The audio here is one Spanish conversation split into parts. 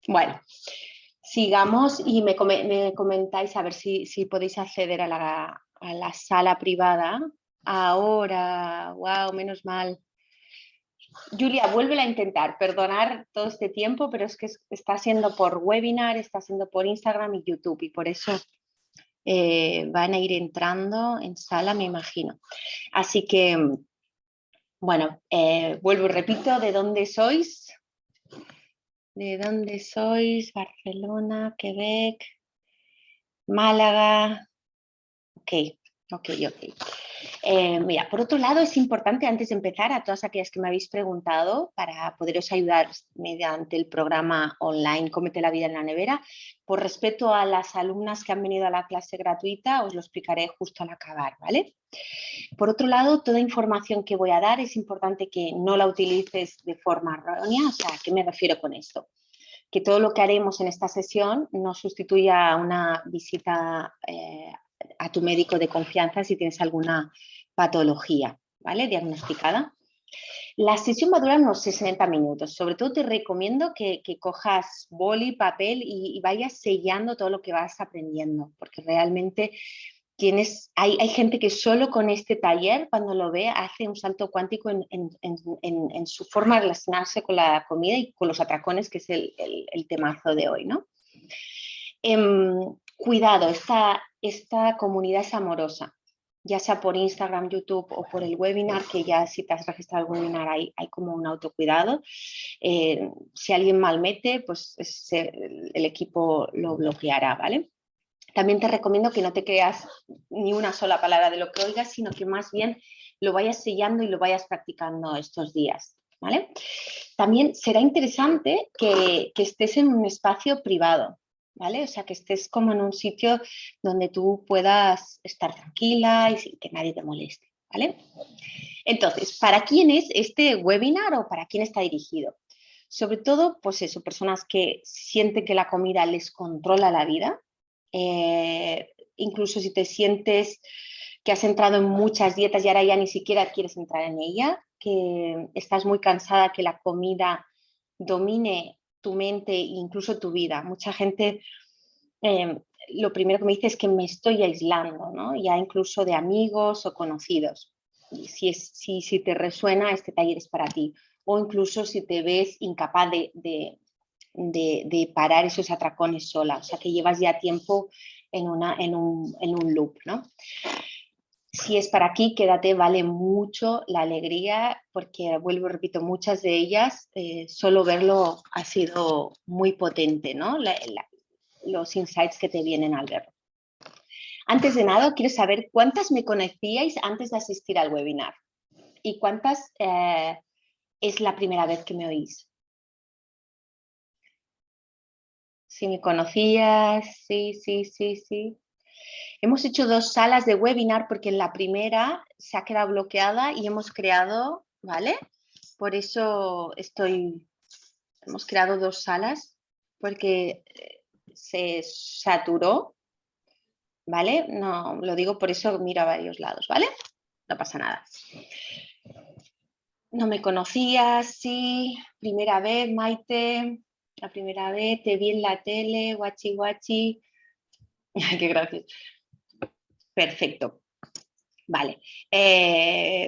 Bueno, sigamos y me comentáis a ver si podéis acceder a la sala privada. Ahora, wow, menos mal. Julia, vuélvela a intentar, perdonar todo este tiempo, pero es que está siendo por webinar, está siendo por Instagram y YouTube y por eso van a ir entrando en sala, me imagino. Así que, bueno, vuelvo y repito, ¿de dónde sois? ¿De dónde sois? Barcelona, Quebec, Málaga. Ok, ok. Mira, por otro lado, es importante, antes de empezar, a todas aquellas que me habéis preguntado, para poderos ayudar mediante el programa online Cómete la vida en la nevera, por respeto a las alumnas que han venido a la clase gratuita, os lo explicaré justo al acabar, ¿vale? Por otro lado, toda información que voy a dar es importante que no la utilices de forma errónea. O sea, ¿a qué me refiero con esto? Que todo lo que haremos en esta sesión no sustituya a una visita a tu médico de confianza si tienes alguna patología, ¿vale? Diagnosticada. La sesión va a durar unos 60 minutos. Sobre todo te recomiendo que cojas boli, papel y vayas sellando todo lo que vas aprendiendo, porque realmente hay gente que solo con este taller, cuando lo ve, hace un salto cuántico en su forma de relacionarse con la comida y con los atracones, que es el temazo de hoy, ¿no? Cuidado, esta comunidad es amorosa, ya sea por Instagram, YouTube o por el webinar, que ya si te has registrado al webinar hay como un autocuidado. Si alguien mal mete, pues el equipo lo bloqueará, ¿vale? También te recomiendo que no te creas ni una sola palabra de lo que oigas, sino que más bien lo vayas sellando y lo vayas practicando estos días, ¿vale? También será interesante que estés en un espacio privado, ¿vale? O sea, que estés como en un sitio donde tú puedas estar tranquila y sin que nadie te moleste, ¿vale? Entonces, ¿para quién es este webinar o para quién está dirigido? Sobre todo, pues eso, personas que sienten que la comida les controla la vida. Incluso si te sientes que has entrado en muchas dietas y ahora ya ni siquiera quieres entrar en ella, que estás muy cansada que la comida domine tu mente e incluso tu vida. Mucha gente lo primero que me dice es que me estoy aislando, ¿no? Ya incluso de amigos o conocidos. Y si te resuena, este taller es para ti. O incluso si te ves incapaz de parar esos atracones sola, o sea que llevas ya tiempo en un loop, ¿no? Si es para aquí, quédate, vale mucho la alegría, porque vuelvo, repito, muchas de ellas, solo verlo ha sido muy potente, ¿no? Los insights que te vienen al verlo. Antes de nada, quiero saber cuántas me conocíais antes de asistir al webinar y cuántas es la primera vez que me oís. Si me conocías, sí. Hemos hecho 2 salas de webinar porque en la primera se ha quedado bloqueada y hemos creado, ¿vale? Por eso hemos creado 2 salas porque se saturó, ¿vale? No, lo digo por eso, miro a varios lados, ¿vale? No pasa nada. No me conocías, sí, primera vez, Maite, la primera vez, te vi en la tele, guachi. Ay, qué gracias. Perfecto. Vale,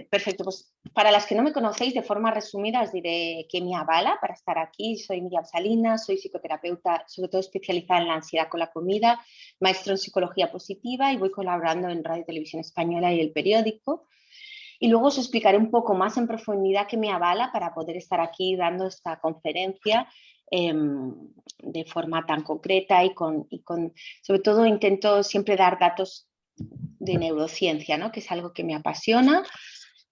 perfecto. Pues para las que no me conocéis, de forma resumida os diré que me avala para estar aquí. Soy Miriam Salinas, soy psicoterapeuta, sobre todo especializada en la ansiedad con la comida, maestro en psicología positiva y voy colaborando en Radio Televisión Española y El Periódico. Y luego os explicaré un poco más en profundidad qué me avala para poder estar aquí dando esta conferencia de forma tan concreta y sobre todo intento siempre dar datos de neurociencia, ¿no? Que es algo que me apasiona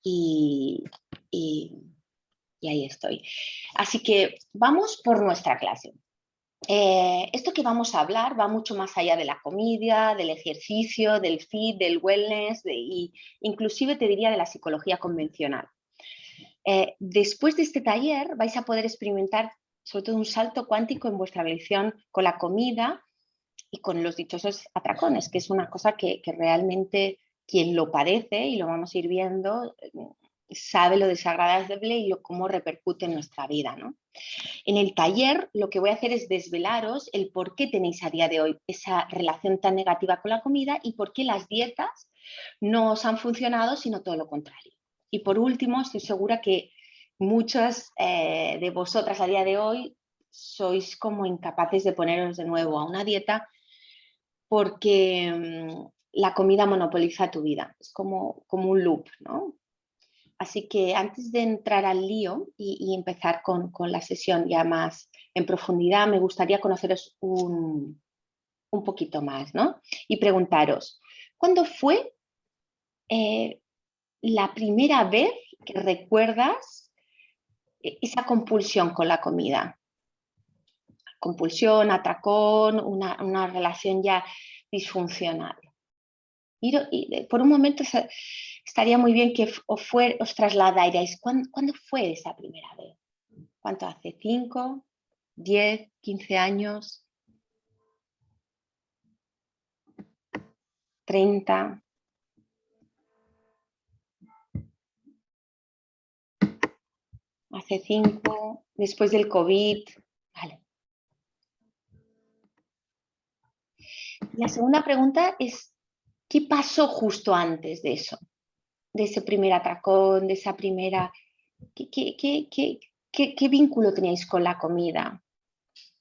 y ahí estoy. Así que vamos por nuestra clase. Esto que vamos a hablar va mucho más allá de la comida, del ejercicio, del fit, del wellness, inclusive te diría de la psicología convencional. Después de este taller vais a poder experimentar sobre todo un salto cuántico en vuestra relación con la comida y con los dichosos atracones, que es una cosa que realmente quien lo padece, y lo vamos a ir viendo, sabe lo desagradable y cómo repercute en nuestra vida, ¿no? En el taller lo que voy a hacer es desvelaros el por qué tenéis a día de hoy esa relación tan negativa con la comida y por qué las dietas no os han funcionado, sino todo lo contrario. Y por último, estoy segura que muchas de vosotras a día de hoy sois como incapaces de poneros de nuevo a una dieta porque la comida monopoliza tu vida. Es como un loop, ¿no? Así que antes de entrar al lío y empezar con la sesión ya más en profundidad, me gustaría conoceros un poquito más, ¿no? Y preguntaros, ¿cuándo fue la primera vez que recuerdas esa compulsión con la comida? Compulsión, atracón, una relación ya disfuncional. Y por un momento estaría muy bien que os trasladarais. ¿Cuándo fue esa primera vez? ¿Cuánto hace? ¿5, 10, 15 años? ¿30? ¿Hace 5? ¿Después del COVID? Vale. La segunda pregunta es, ¿qué pasó justo antes de eso? De ese primer atracón, de esa primera... ¿Qué vínculo teníais con la comida?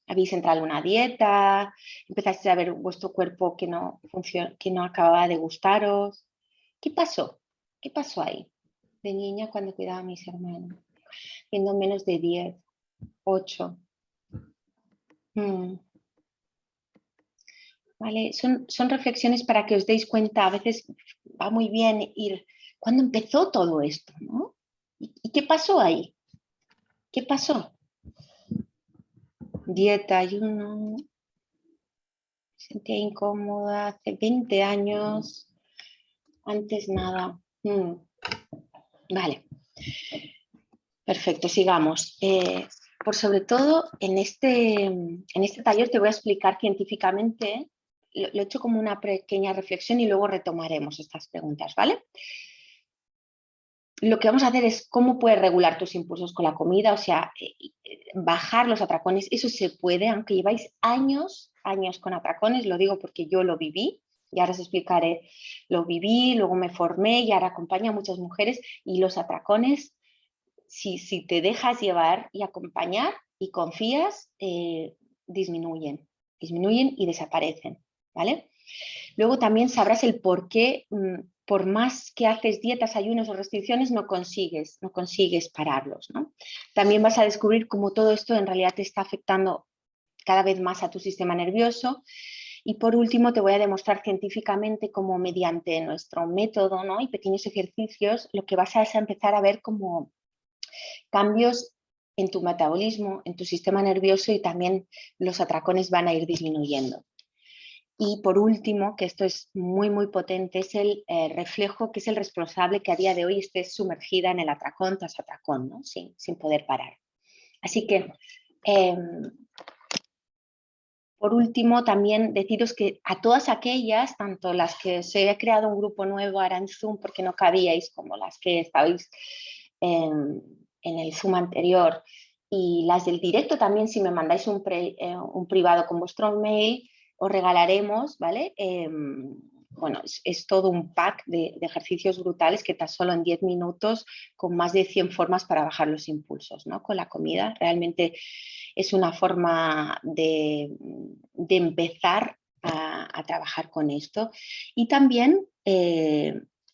¿Habéis entrado en una dieta? ¿Empezasteis a ver vuestro cuerpo que no acababa de gustaros? ¿Qué pasó? ¿Qué pasó ahí? De niña cuando cuidaba a mis hermanos, siendo menos de 10, 8. ¿Vale? Son reflexiones para que os deis cuenta, a veces va muy bien ir, ¿cuándo empezó todo esto? ¿No? ¿Y qué pasó ahí? ¿Qué pasó? Dieta, ayuno, sentía incómoda hace 20 años, antes nada. Vale, perfecto, sigamos. Por sobre todo, en este taller te voy a explicar científicamente, lo he hecho como una pequeña reflexión y luego retomaremos estas preguntas, ¿vale? Lo que vamos a hacer es cómo puedes regular tus impulsos con la comida, o sea, bajar los atracones, eso se puede, aunque lleváis años con atracones, lo digo porque yo lo viví, y ahora os explicaré, lo viví, luego me formé y ahora acompaño a muchas mujeres y los atracones, si te dejas llevar y acompañar y confías, disminuyen y desaparecen, ¿vale? Luego también sabrás el por qué, por más que haces dietas, ayunos o restricciones, no consigues pararlos, ¿no? También vas a descubrir cómo todo esto en realidad te está afectando cada vez más a tu sistema nervioso. Y por último, te voy a demostrar científicamente cómo mediante nuestro método, ¿no? y pequeños ejercicios, lo que vas a es a empezar a ver como cambios en tu metabolismo, en tu sistema nervioso y también los atracones van a ir disminuyendo. Y por último, que esto es muy, muy potente, es el reflejo que es el responsable que a día de hoy estés sumergida en el atracón tras atracón, ¿no? sin poder parar. Así que, por último, también deciros que a todas aquellas, tanto las que se ha creado un grupo nuevo ahora en Zoom porque no cabíais, como las que estabais en el Zoom anterior, y las del directo también, si me mandáis un privado con vuestro mail, os regalaremos, ¿vale? Bueno, es todo un pack de ejercicios brutales que tan solo en 10 minutos, con más de 100 formas para bajar los impulsos, ¿no? Con la comida. Realmente es una forma de empezar a trabajar con esto. Y también,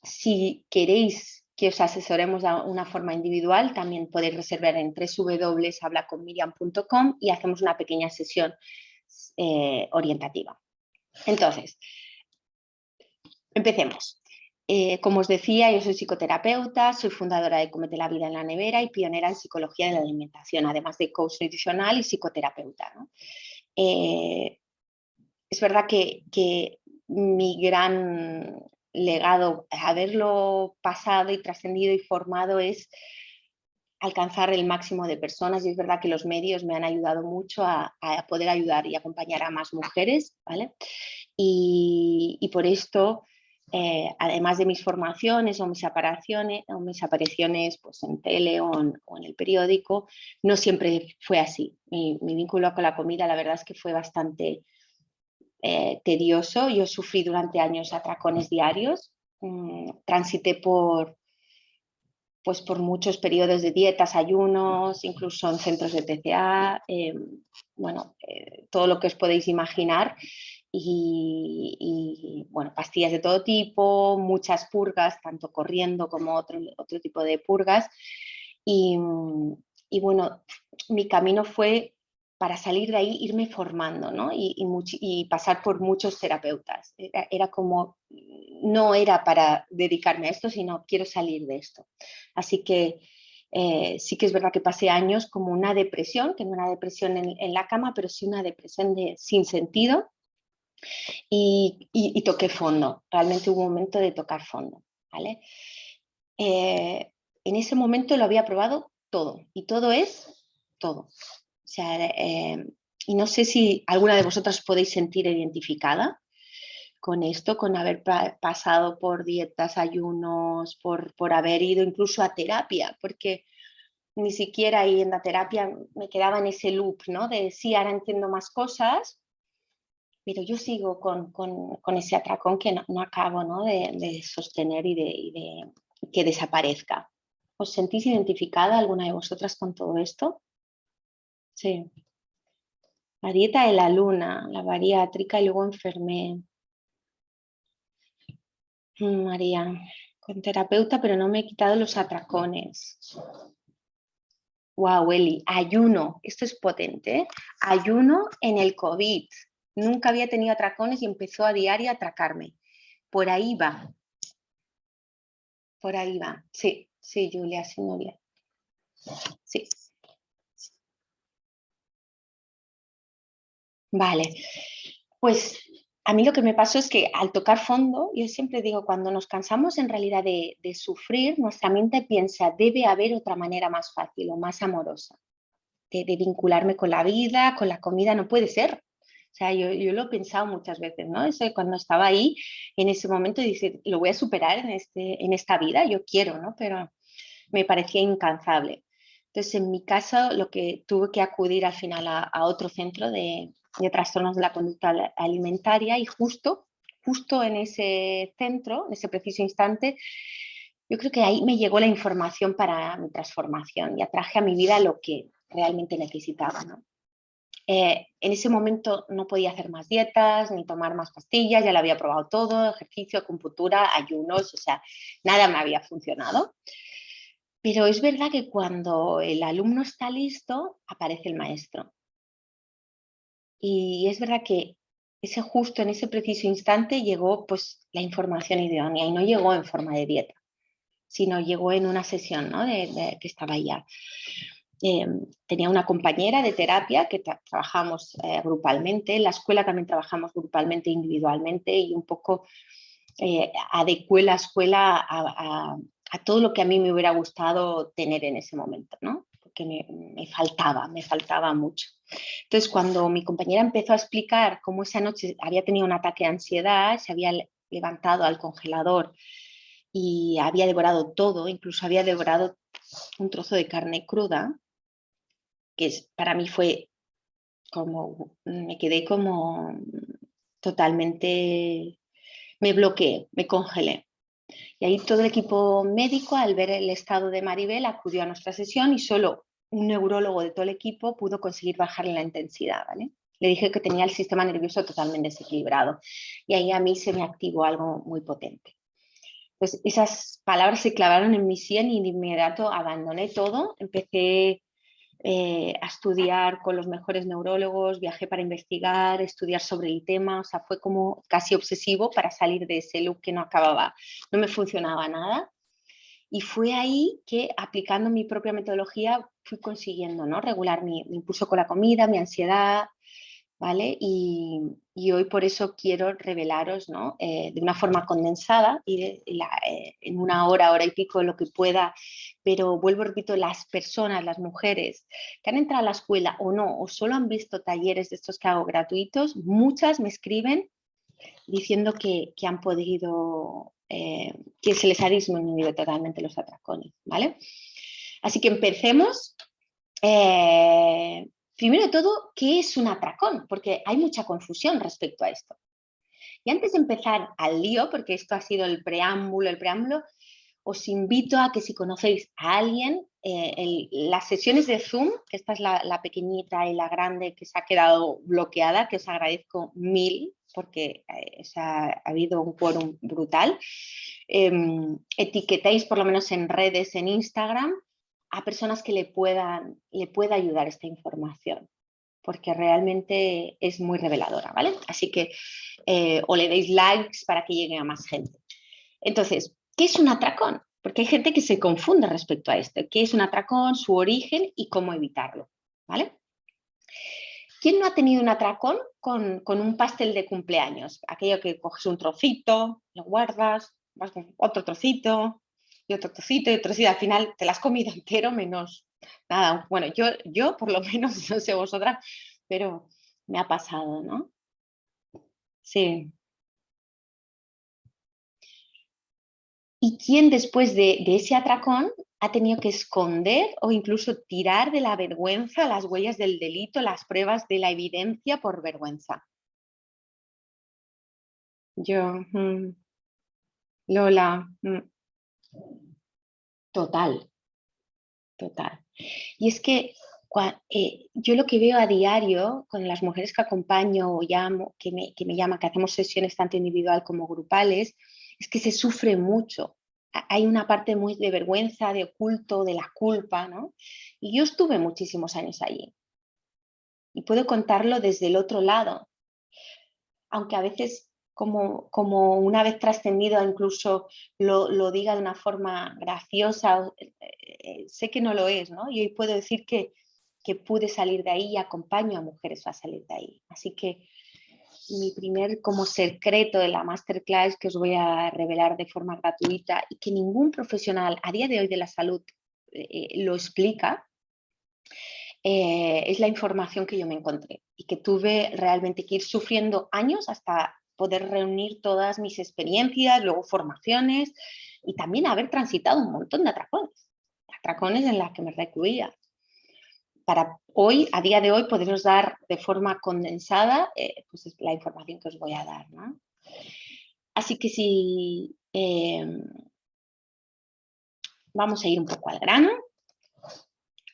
si queréis que os asesoremos de una forma individual, también podéis reservar en www.hablaconmiriam.com y hacemos una pequeña sesión orientativa. Entonces, empecemos. Como os decía, yo soy psicoterapeuta, soy fundadora de Cómete la vida en la nevera y pionera en psicología de la alimentación, además de coach nutricional y psicoterapeuta, ¿no? Es verdad que mi gran legado, haberlo pasado y trascendido y formado, es alcanzar el máximo de personas, y es verdad que los medios me han ayudado mucho a poder ayudar y acompañar a más mujeres, ¿vale? Y por esto además de mis formaciones o mis apariciones pues, en tele o en el periódico, no siempre fue así. Mi vínculo con la comida, la verdad es que fue bastante tedioso. Yo sufrí durante años atracones diarios, transité pues por muchos periodos de dietas, ayunos, incluso en centros de TCA, todo lo que os podéis imaginar. Y bueno, pastillas de todo tipo, muchas purgas, tanto corriendo como otro tipo de purgas. Y bueno, mi camino fue para salir de ahí, irme formando, ¿no? Y pasar por muchos terapeutas. Era como, no era para dedicarme a esto, sino quiero salir de esto. Así que sí que es verdad que pasé años como una depresión, que no una depresión en la cama, pero sí una depresión sin sentido. Y toqué fondo, realmente hubo un momento de tocar fondo, ¿vale? En ese momento lo había probado todo, y todo es todo. O sea, y no sé si alguna de vosotras podéis sentir identificada con esto, con haber pasado por dietas, ayunos, por haber ido incluso a terapia, porque ni siquiera ahí en la terapia me quedaba en ese loop, ¿no? De sí, ahora entiendo más cosas, pero yo sigo con ese atracón que no acabo, ¿no? de sostener y de que desaparezca. ¿Os sentís identificada alguna de vosotras con todo esto? Sí. La dieta de la luna, la bariátrica y luego enfermé. María, con terapeuta, pero no me he quitado los atracones. Wow, Eli, ayuno, esto es potente, ¿eh? Ayuno en el COVID. Nunca había tenido atracones y empezó a diario a atracarme. Por ahí va. Por ahí va. Sí, sí, Julia, sí, Nuria. Sí. Vale. Pues a mí lo que me pasó es que al tocar fondo, yo siempre digo, cuando nos cansamos en realidad de sufrir, nuestra mente piensa, debe haber otra manera más fácil o más amorosa de vincularme con la vida, con la comida, no puede ser. O sea, yo lo he pensado muchas veces, ¿no? Eso cuando estaba ahí, en ese momento, dice, lo voy a superar en esta vida, yo quiero, ¿no? Pero me parecía incansable. Entonces, en mi caso, lo que tuve que acudir al final a otro centro de trastornos de la conducta alimentaria y justo en ese centro, en ese preciso instante, yo creo que ahí me llegó la información para mi transformación y atraje a mi vida lo que realmente necesitaba, ¿no? En ese momento no podía hacer más dietas ni tomar más pastillas, ya lo había probado todo, ejercicio, acupuntura, ayunos, o sea, nada me había funcionado. Pero es verdad que cuando el alumno está listo, aparece el maestro. Y es verdad que justo en ese preciso instante llegó pues, la información idónea y no llegó en forma de dieta, sino llegó en una sesión, ¿no? que estaba ya. Tenía una compañera de terapia que trabajamos grupalmente, en la escuela también trabajamos grupalmente, individualmente y un poco adecué la escuela a todo lo que a mí me hubiera gustado tener en ese momento, ¿no? Porque me faltaba mucho. Entonces, cuando mi compañera empezó a explicar cómo esa noche había tenido un ataque de ansiedad, se había levantado al congelador y había devorado todo, incluso había devorado un trozo de carne cruda, que para mí fue como, me quedé como totalmente, me bloqueé, me congelé. Y ahí todo el equipo médico, al ver el estado de Maribel, acudió a nuestra sesión y solo un neurólogo de todo el equipo pudo conseguir bajarle la intensidad, ¿vale? Le dije que tenía el sistema nervioso totalmente desequilibrado y ahí a mí se me activó algo muy potente. Pues esas palabras se clavaron en mi sien y de inmediato abandoné todo, empecé a estudiar con los mejores neurólogos, viajé para investigar, estudiar sobre el tema, o sea, fue como casi obsesivo para salir de ese loop que no acababa, no me funcionaba nada. Y fue ahí que aplicando mi propia metodología fui consiguiendo, ¿no? Regular mi impulso con la comida, mi ansiedad, ¿vale? Y hoy por eso quiero revelaros, ¿no? De una forma condensada y en una hora y pico lo que pueda, pero vuelvo, repito, las personas, las mujeres que han entrado a la escuela o no, o solo han visto talleres de estos que hago gratuitos, muchas me escriben diciendo que han podido, que se les ha disminuido totalmente los atracones, ¿vale? Así que empecemos. Primero de todo, ¿qué es un atracón? Porque hay mucha confusión respecto a esto. Y antes de empezar al lío, porque esto ha sido el preámbulo, os invito a que si conocéis a alguien, las sesiones de Zoom, que esta es la pequeñita y la grande que se ha quedado bloqueada, que os agradezco mil, porque ha habido un quórum brutal, etiquetéis por lo menos en redes, en Instagram, a personas que le pueda ayudar esta información, porque realmente es muy reveladora, ¿vale? Así que o le deis likes para que llegue a más gente. Entonces, ¿qué es un atracón? Porque hay gente que se confunde respecto a esto. ¿Qué es un atracón, su origen y cómo evitarlo? ¿Vale? ¿Quién no ha tenido un atracón con un pastel de cumpleaños? Aquello que coges un trocito, lo guardas, vas con otro trocito y otro trocito y otro trocito. Al final te lo has comido entero menos nada. Bueno, yo por lo menos, no sé vosotras, pero me ha pasado, ¿no? Sí. ¿Y quién después de ese atracón ha tenido que esconder o incluso tirar de la vergüenza las huellas del delito, las pruebas de la evidencia por vergüenza? Yo, Lola, total, total. Y es que yo lo que veo a diario con las mujeres que acompaño o llamo, que me llaman, que hacemos sesiones tanto individual como grupales, es que se sufre mucho. Hay una parte muy de vergüenza, de oculto, de la culpa, ¿no? Y yo estuve muchísimos años allí y puedo contarlo desde el otro lado, aunque a veces como una vez trascendido incluso lo diga de una forma graciosa, sé que no lo es, ¿no? Y hoy puedo decir que pude salir de ahí y acompaño a mujeres a salir de ahí. Así que mi primer como secreto de la masterclass que os voy a revelar de forma gratuita y que ningún profesional a día de hoy de la salud lo explica, es la información que yo me encontré y que tuve realmente que ir sufriendo años hasta poder reunir todas mis experiencias, luego formaciones y también haber transitado un montón de atracones en las que me recluía. Para hoy, a día de hoy, poderos dar de forma condensada pues la información que os voy a dar, ¿no? Así que si vamos a ir un poco al grano.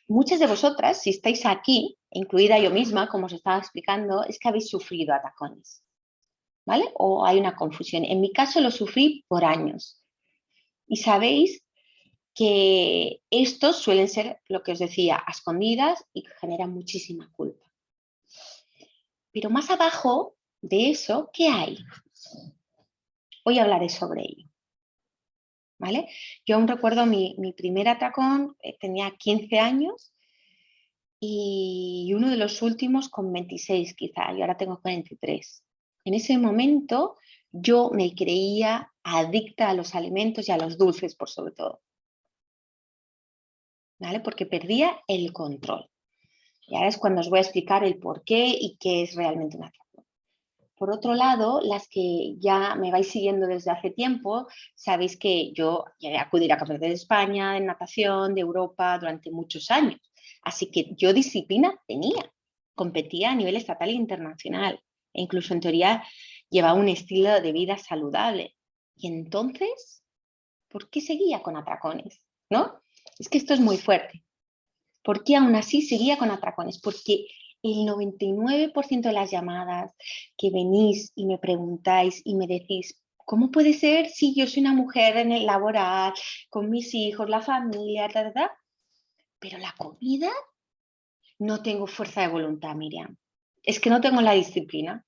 Muchas de vosotras, si estáis aquí, incluida yo misma, como os estaba explicando, es que habéis sufrido atacones, ¿vale? O hay una confusión. En mi caso lo sufrí por años. Y sabéis que estos suelen ser, lo que os decía, a escondidas y generan muchísima culpa. Pero más abajo de eso, ¿qué hay? Hoy hablaré sobre ello. ¿Vale? Yo aún recuerdo mi primer atracón, tenía 15 años y uno de los últimos con 26 quizá, y ahora tengo 43. En ese momento yo me creía adicta a los alimentos y a los dulces por sobre todo, ¿vale? Porque perdía el control. Y ahora es cuando os voy a explicar el por qué y qué es realmente un atracón. Por otro lado, las que ya me vais siguiendo desde hace tiempo, sabéis que yo llegué a acudir a campeonatos de España, de natación, de Europa, durante muchos años. Así que yo disciplina tenía, competía a nivel estatal e internacional, e incluso en teoría llevaba un estilo de vida saludable. Y entonces, ¿por qué seguía con atracones? ¿No? Es que esto es muy fuerte. ¿Por qué aún así seguía con atracones? Porque el 99% de las llamadas que venís y me preguntáis y me decís, ¿cómo puede ser si yo soy una mujer en el laboral, con mis hijos, la familia, pero la comida? No tengo fuerza de voluntad, Miriam. Es que no tengo la disciplina.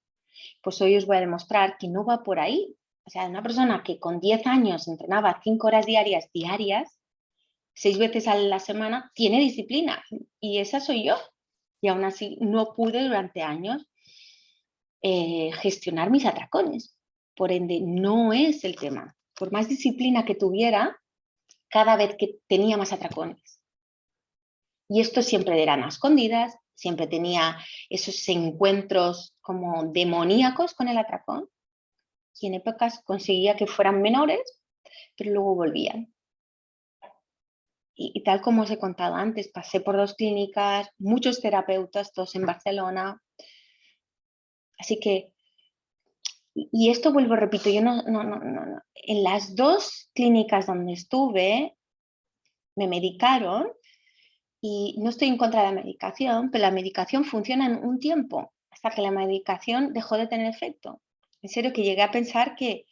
Pues hoy os voy a demostrar que no va por ahí. O sea, una persona que con 10 años entrenaba 5 horas diarias, 6 veces a la semana, tiene disciplina. Y esa soy yo. Y aún así no pude durante años gestionar mis atracones. Por ende, no es el tema. Por más disciplina que tuviera, cada vez que tenía más atracones. Y esto siempre eran a escondidas, siempre tenía esos encuentros como demoníacos con el atracón. y en épocas conseguía que fueran menores, pero luego volvían. Y tal como os he contado antes, pasé por 2 clínicas, muchos terapeutas, todos en Barcelona. Así que, y esto vuelvo, repito, yo no. En las 2 clínicas donde estuve, me medicaron y no estoy en contra de la medicación, pero la medicación funciona en un tiempo, hasta que la medicación dejó de tener efecto. En serio que llegué a pensar que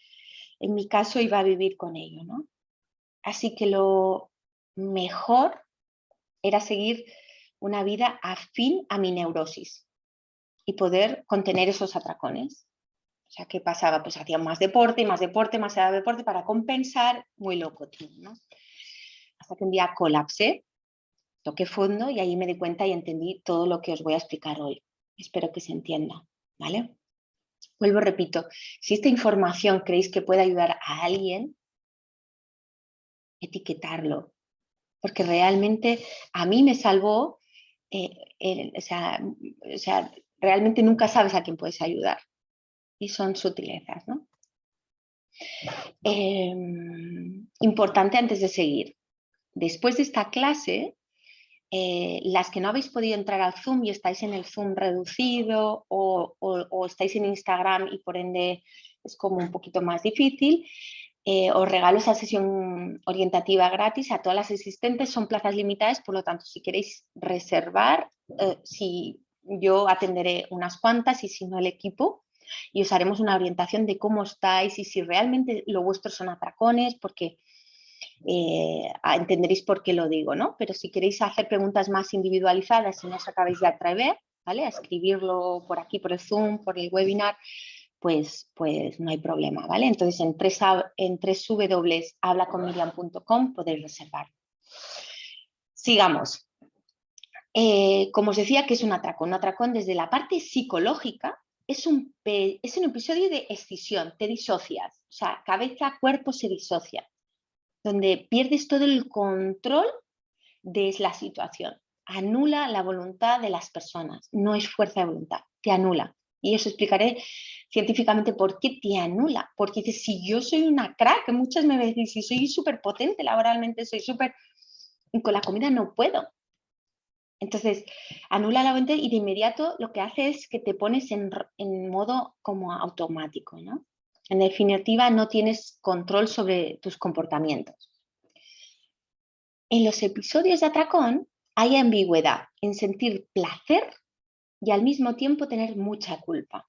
en mi caso iba a vivir con ello, ¿no? Así que lo mejor era seguir una vida afín a mi neurosis y poder contener esos atracones. O sea, ¿qué pasaba? Pues hacía más deporte, más deporte, más deporte para compensar, muy loco, ¿no? Hasta que un día colapsé, toqué fondo y ahí me di cuenta y entendí todo lo que os voy a explicar hoy. Espero que se entienda, ¿vale? Vuelvo, repito, si esta información creéis que puede ayudar a alguien, etiquetarlo, porque realmente a mí me salvó, o sea, realmente nunca sabes a quién puedes ayudar y son sutilezas, ¿no? Importante antes de seguir. Después de esta clase, las que no habéis podido entrar al Zoom y estáis en el Zoom reducido o estáis en Instagram y por ende es como un poquito más difícil, os regalo esa sesión orientativa gratis a todas las asistentes, son plazas limitadas, por lo tanto, si queréis reservar, si yo atenderé unas cuantas y si no el equipo, y os haremos una orientación de cómo estáis y si realmente lo vuestro son atracones, porque entenderéis por qué lo digo, ¿no? Pero si queréis hacer preguntas más individualizadas, si no os acabáis de atrever, ¿vale? A escribirlo por aquí, por el Zoom, por el webinar, pues no hay problema, ¿vale? Entonces en www.hablaconmiriam.com podéis reservar. Sigamos. Como os decía, que es un atracón? Un atracón desde la parte psicológica es un episodio de escisión, te disocias, o sea, cabeza, cuerpo se disocia, donde pierdes todo el control de la situación. Anula la voluntad de las personas, no es fuerza de voluntad, te anula. Y os explicaré científicamente por qué te anula. Porque dices, si yo soy una crack, muchas me dicen, si soy súper potente laboralmente, soy súper... Con la comida no puedo. Entonces, anula la voluntad y de inmediato lo que hace es que te pones en modo como automático, ¿no? En definitiva, no tienes control sobre tus comportamientos. En los episodios de atracón hay ambigüedad en sentir placer y al mismo tiempo tener mucha culpa,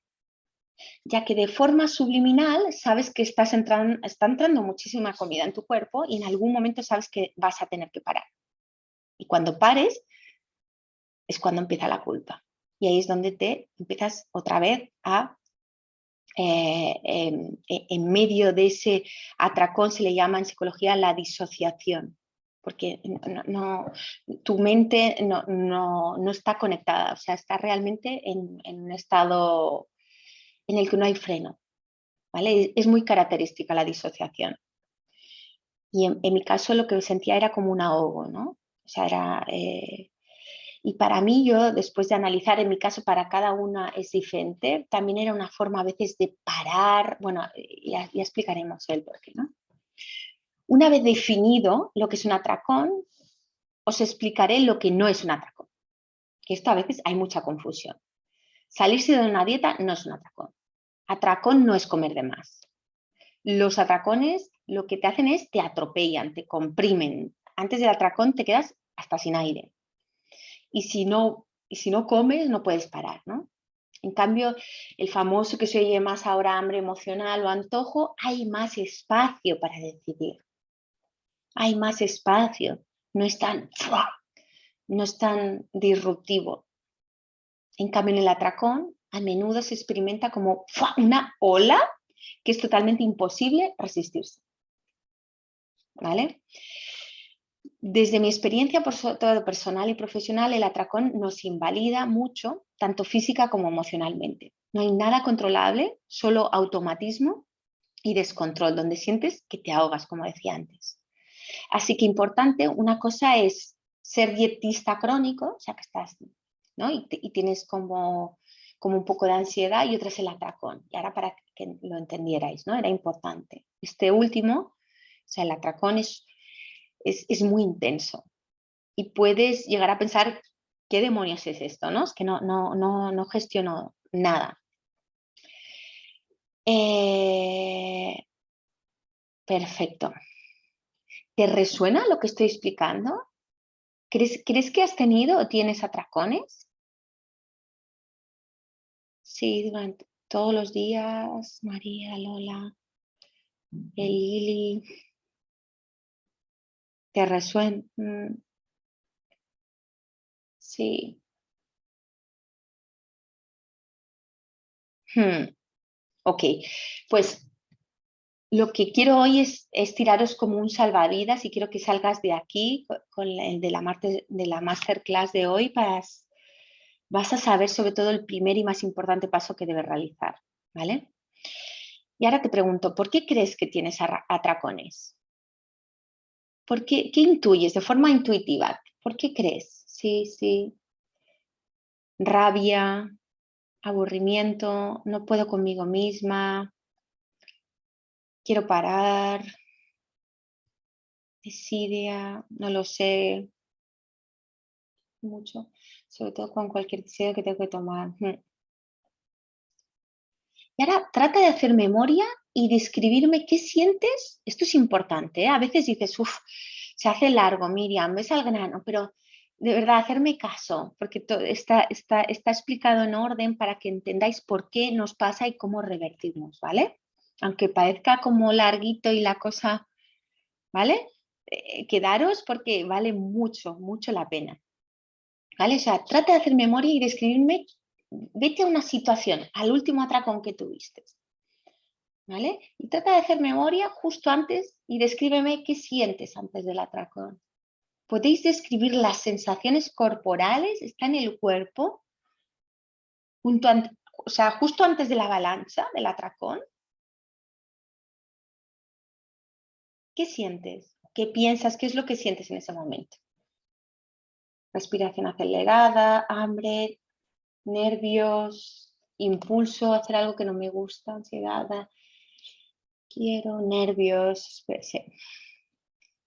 ya que de forma subliminal sabes que está entrando muchísima comida en tu cuerpo y en algún momento sabes que vas a tener que parar. Y cuando pares es cuando empieza la culpa. Y ahí es donde te empiezas otra vez a... en medio de ese atracón se le llama en psicología la disociación, porque tu mente no está conectada, o sea, está realmente en un estado en el que no hay freno, ¿vale? Es muy característica la disociación. Y en mi caso lo que sentía era como un ahogo, ¿no? O sea, era... y para mí, yo después de analizar, en mi caso para cada una es diferente, también era una forma a veces de parar, bueno, ya explicaremos el por qué, ¿no? Una vez definido lo que es un atracón, os explicaré lo que no es un atracón, que esto a veces hay mucha confusión. Salirse de una dieta no es un atracón. Atracón no es comer de más. Los atracones lo que te hacen es te atropellan, te comprimen. Antes del atracón te quedas hasta sin aire. Y si no comes, no puedes parar, ¿no? En cambio, el famoso que se oye más ahora, hambre emocional o antojo, hay más espacio para decidir. Hay más espacio. No es tan disruptivo. En cambio, en el atracón, a menudo se experimenta como una ola que es totalmente imposible resistirse. ¿Vale? Desde mi experiencia, por todo personal y profesional, el atracón nos invalida mucho, tanto física como emocionalmente. No hay nada controlable, solo automatismo y descontrol, donde sientes que te ahogas, como decía antes. Así que importante, una cosa es ser dietista crónico, o sea que estás, ¿no? Y tienes como como un poco de ansiedad y otra es el atracón. Y ahora para que lo entendierais, ¿no? Era importante. Este último, o sea, el atracón es muy intenso y puedes llegar a pensar, ¿qué demonios es esto? ¿No? Es que no gestiono nada. Perfecto. ¿Te resuena lo que estoy explicando? ¿Crees que has tenido o tienes atracones? Sí, durante todos los días, María, Lola, Lili, ¿te resuena? Sí. Ok, pues lo que quiero hoy es tiraros como un salvavidas y quiero que salgas de aquí con el de la masterclass de hoy. Vas a saber sobre todo el primer y más importante paso que debes realizar, ¿vale? Y ahora te pregunto, ¿por qué crees que tienes atracones? ¿Qué intuyes de forma intuitiva? ¿Por qué crees? Sí, rabia, aburrimiento, no puedo conmigo misma, quiero parar, desidia, no lo sé, mucho, sobre todo con cualquier decisión que tengo que tomar. Y ahora trata de hacer memoria y describirme qué sientes. Esto es importante, ¿eh? A veces dices, uff, se hace largo, Miriam, ves al grano, pero de verdad, hacerme caso, porque está explicado en orden para que entendáis por qué nos pasa y cómo revertirnos, ¿vale? Aunque parezca como larguito y la cosa, ¿vale? Quedaros porque vale mucho, mucho la pena. ¿Vale? O sea, trata de hacer memoria y describirme, vete a una situación, al último atracón que tuviste, ¿vale? Y trata de hacer memoria justo antes y descríbeme qué sientes antes del atracón. ¿Podéis describir las sensaciones corporales? ¿Está en el cuerpo? O sea, justo antes de la avalancha, del atracón. ¿Qué sientes? ¿Qué piensas? ¿Qué es lo que sientes en ese momento? Respiración acelerada, hambre, nervios, impulso a hacer algo que no me gusta, ansiedad, quiero, nervios, sí.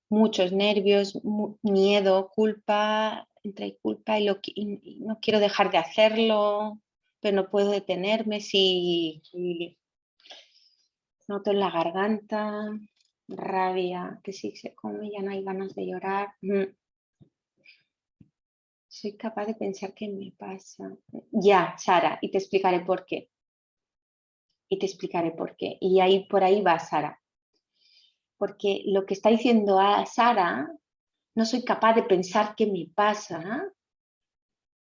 Muchos nervios, miedo, culpa, entre culpa y no quiero dejar de hacerlo, pero no puedo detenerme si noto en la garganta, rabia, que si se come ya no hay ganas de llorar. Soy capaz de pensar qué me pasa. Ya, Sara, y te explicaré por qué. Y ahí por ahí va Sara. Porque lo que está diciendo a Sara, no soy capaz de pensar qué me pasa,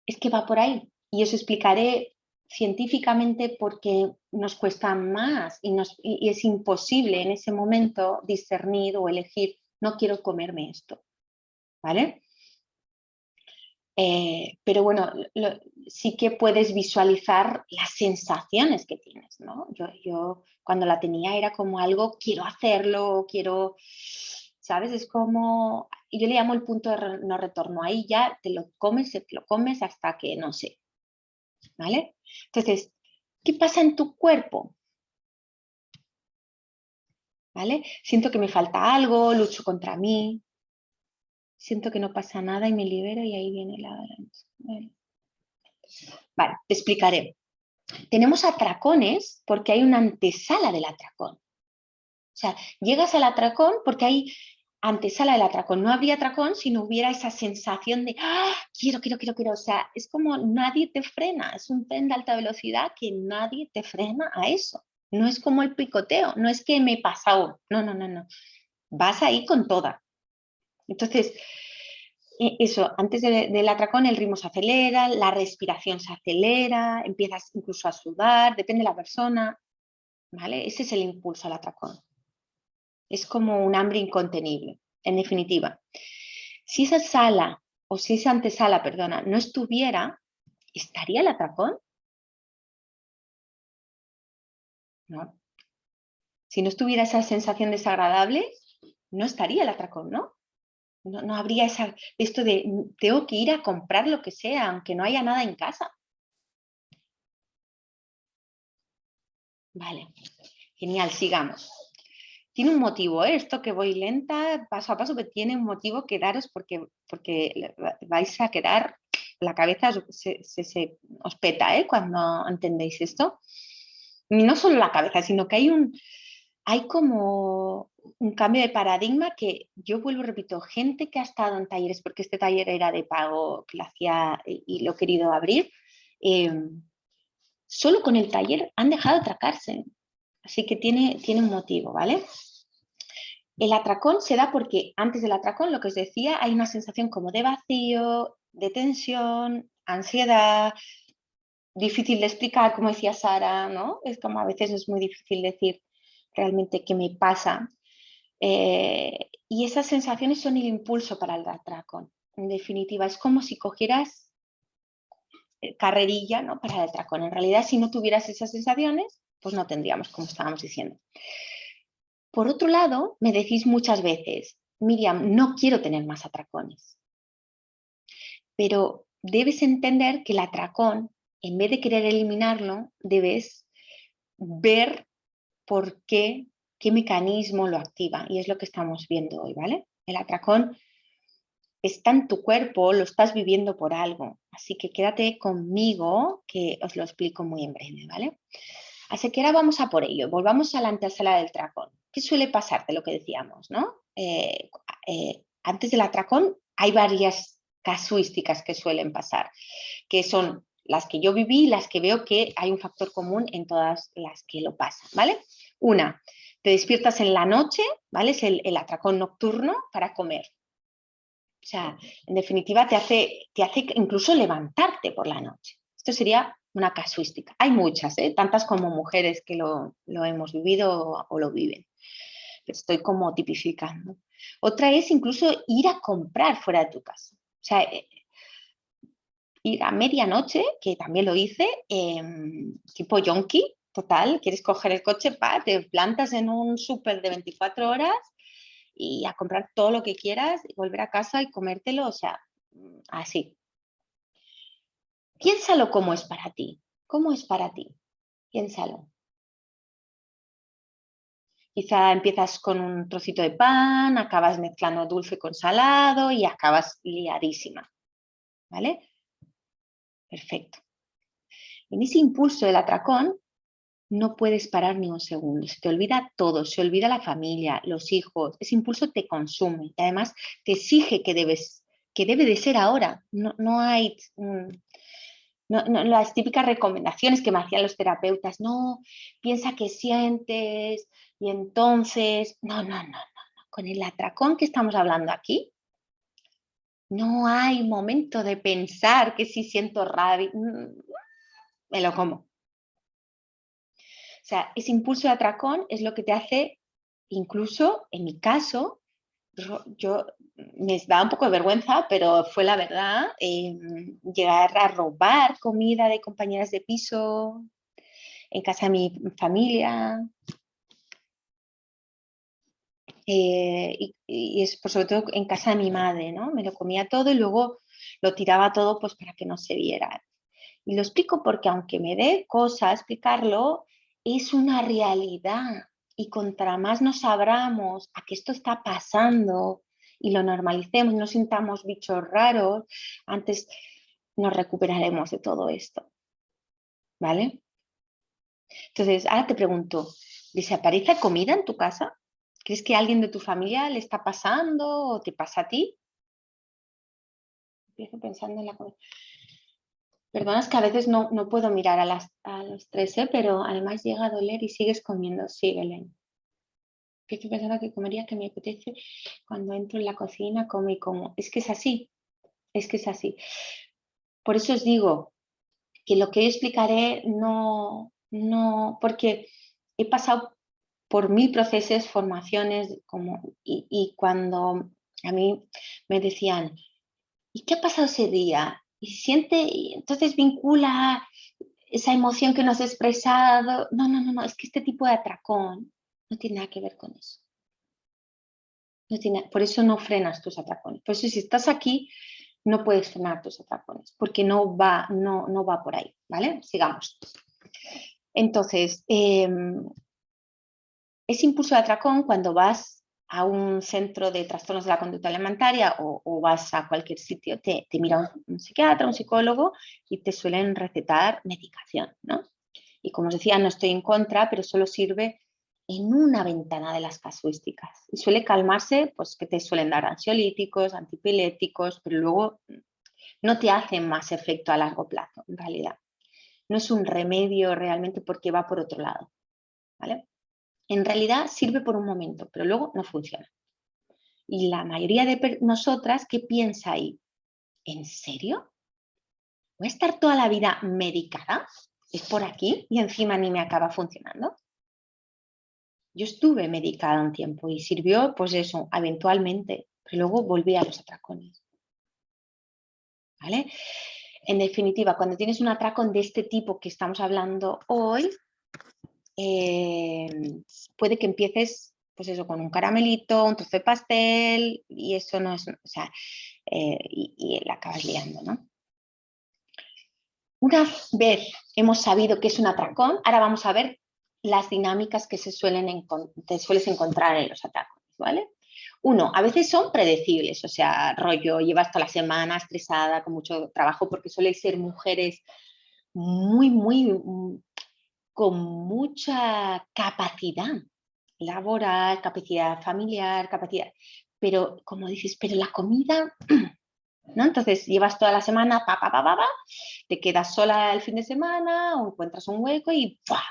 es que va por ahí. Y os explicaré científicamente por qué nos cuesta más y es imposible en ese momento discernir o elegir, no quiero comerme esto, ¿vale? Pero bueno, sí que puedes visualizar las sensaciones que tienes, ¿no? Yo cuando la tenía era como algo, quiero hacerlo, quiero, ¿sabes? Es como, yo le llamo el punto de no retorno. Ahí ya te lo comes hasta que, no sé, ¿vale? Entonces, ¿qué pasa en tu cuerpo? ¿Vale? Siento que me falta algo, lucho contra mí, siento que no pasa nada y me libero y ahí viene la avalancha. Vale, te explicaré. Tenemos atracones porque hay una antesala del atracón. O sea, llegas al atracón porque hay antesala del atracón. No habría atracón si no hubiera esa sensación de ¡ah! Quiero. O sea, es como nadie te frena. Es un tren de alta velocidad que nadie te frena a eso. No es como el picoteo. No es que me he pasado. No. Vas ahí con toda. Entonces, eso, antes del atracón el ritmo se acelera, la respiración se acelera, empiezas incluso a sudar, depende de la persona, ¿vale? Ese es el impulso al atracón. Es como un hambre incontenible, en definitiva. Si esa sala, o si esa antesala, perdona, no estuviera, ¿estaría el atracón? No. Si no estuviera esa sensación desagradable, no estaría el atracón, ¿no? No habría esto de tengo que ir a comprar lo que sea, aunque no haya nada en casa. Vale, genial, sigamos. Tiene un motivo, ¿eh? Esto que voy lenta, paso a paso, pero tiene un motivo. Quedaros porque vais a quedar, la cabeza se os peta, ¿eh? Cuando entendéis esto. Y no solo la cabeza, sino que hay como un cambio de paradigma que yo vuelvo, repito, gente que ha estado en talleres, porque este taller era de pago, que lo hacía y lo he querido abrir, solo con el taller han dejado de atracarse. Así que tiene un motivo, ¿vale? El atracón se da porque antes del atracón, lo que os decía, hay una sensación como de vacío, de tensión, ansiedad, difícil de explicar, como decía Sara, ¿no? Es como a veces es muy difícil decir realmente qué me pasa. Y esas sensaciones son el impulso para el atracón. En definitiva, es como si cogieras carrerilla, ¿no? Para el atracón. En realidad, si no tuvieras esas sensaciones, pues no tendríamos, como estábamos diciendo. Por otro lado, me decís muchas veces, Miriam, no quiero tener más atracones. Pero debes entender que el atracón, en vez de querer eliminarlo, debes ver por qué mecanismo lo activa. Y es lo que estamos viendo hoy, ¿vale? El atracón está en tu cuerpo, lo estás viviendo por algo. Así que quédate conmigo, que os lo explico muy en breve, ¿vale? Así que ahora vamos a por ello. Volvamos a la antesala del atracón. ¿Qué suele pasar de lo que decíamos, no? Antes del atracón hay varias casuísticas que suelen pasar, que son las que yo viví y las que veo que hay un factor común en todas las que lo pasan, ¿vale? Una, te despiertas en la noche, ¿vale? Es el atracón nocturno para comer. O sea, en definitiva, te hace incluso levantarte por la noche. Esto sería una casuística. Hay muchas, tantas como mujeres que lo hemos vivido o lo viven. Pero estoy como tipificando. Otra es incluso ir a comprar fuera de tu casa. O sea, ir a medianoche, que también lo hice, tipo yonki, total, quieres coger el coche, te plantas en un súper de 24 horas y a comprar todo lo que quieras, y volver a casa y comértelo, o sea, así. Piénsalo cómo es para ti. ¿Cómo es para ti? Piénsalo. Quizá empiezas con un trocito de pan, acabas mezclando dulce con salado y acabas liadísima. ¿Vale? Perfecto. En ese impulso del atracón no puedes parar ni un segundo. Se te olvida todo, se olvida la familia, los hijos. Ese impulso te consume y además te exige que debe de ser ahora. No hay las típicas recomendaciones que me hacían los terapeutas. No, piensa que sientes y entonces. No. Con el atracón que estamos hablando aquí, no hay momento de pensar que si siento rabia, me lo como. O sea, ese impulso de atracón es lo que te hace, incluso en mi caso, yo me da un poco de vergüenza, pero fue la verdad, llegar a robar comida de compañeras de piso en casa de mi familia. Y es por sobre todo en casa de mi madre, ¿no? Me lo comía todo y luego lo tiraba todo pues para que no se viera. Y lo explico porque aunque me dé cosa explicarlo, es una realidad. Y contra más nos abramos a que esto está pasando y lo normalicemos, no sintamos bichos raros, antes nos recuperaremos de todo esto. ¿Vale? Entonces, ahora te pregunto, ¿desaparece comida en tu casa? ¿Crees que a alguien de tu familia le está pasando o te pasa a ti? Empiezo pensando en la comida. Perdona, es que a veces no puedo mirar a los tres, pero además llega a doler y sigues comiendo. Sí, Belén. Empiezo pensando que comería que me apetece cuando entro en la cocina, como y como. Es que es así, es que es así. Por eso os digo que lo que yo explicaré porque he pasado por 1000 procesos, formaciones, y cuando a mí me decían, ¿y qué ha pasado ese día? Y entonces vincula esa emoción que nos ha expresado. No, es que este tipo de atracón no tiene nada que ver con eso. Por eso no frenas tus atracones. Por eso si estás aquí, no puedes frenar tus atracones, porque no va por ahí, ¿vale? Sigamos. Entonces, ese impulso de atracón, cuando vas a un centro de trastornos de la conducta alimentaria o vas a cualquier sitio, te mira un psiquiatra, un psicólogo y te suelen recetar medicación, ¿no? Y como os decía, no estoy en contra, pero solo sirve en una ventana de las casuísticas. Y suele calmarse, pues que te suelen dar ansiolíticos, antipiléticos, pero luego no te hacen más efecto a largo plazo, en realidad. No es un remedio realmente porque va por otro lado, ¿vale? En realidad sirve por un momento, pero luego no funciona. Y la mayoría de nosotras, ¿qué piensa ahí? ¿En serio? ¿Voy a estar toda la vida medicada? ¿Es por aquí y encima ni me acaba funcionando? Yo estuve medicada un tiempo y sirvió, pues eso, eventualmente, pero luego volví a los atracones, ¿vale? En definitiva, cuando tienes un atracón de este tipo que estamos hablando hoy, puede que empieces, pues eso, con un caramelito, un trozo de pastel y eso no es, o sea, y la acabas liando, ¿no? Una vez hemos sabido que es un atracón, ahora vamos a ver las dinámicas que te sueles encontrar en los atracones, ¿vale? Uno, a veces son predecibles, o sea, rollo, llevas toda la semana estresada, con mucho trabajo, porque suelen ser mujeres con mucha capacidad laboral, capacidad familiar, capacidad, pero como dices, pero la comida, ¿no? Entonces llevas toda la semana, te quedas sola el fin de semana o encuentras un hueco y ¡pua!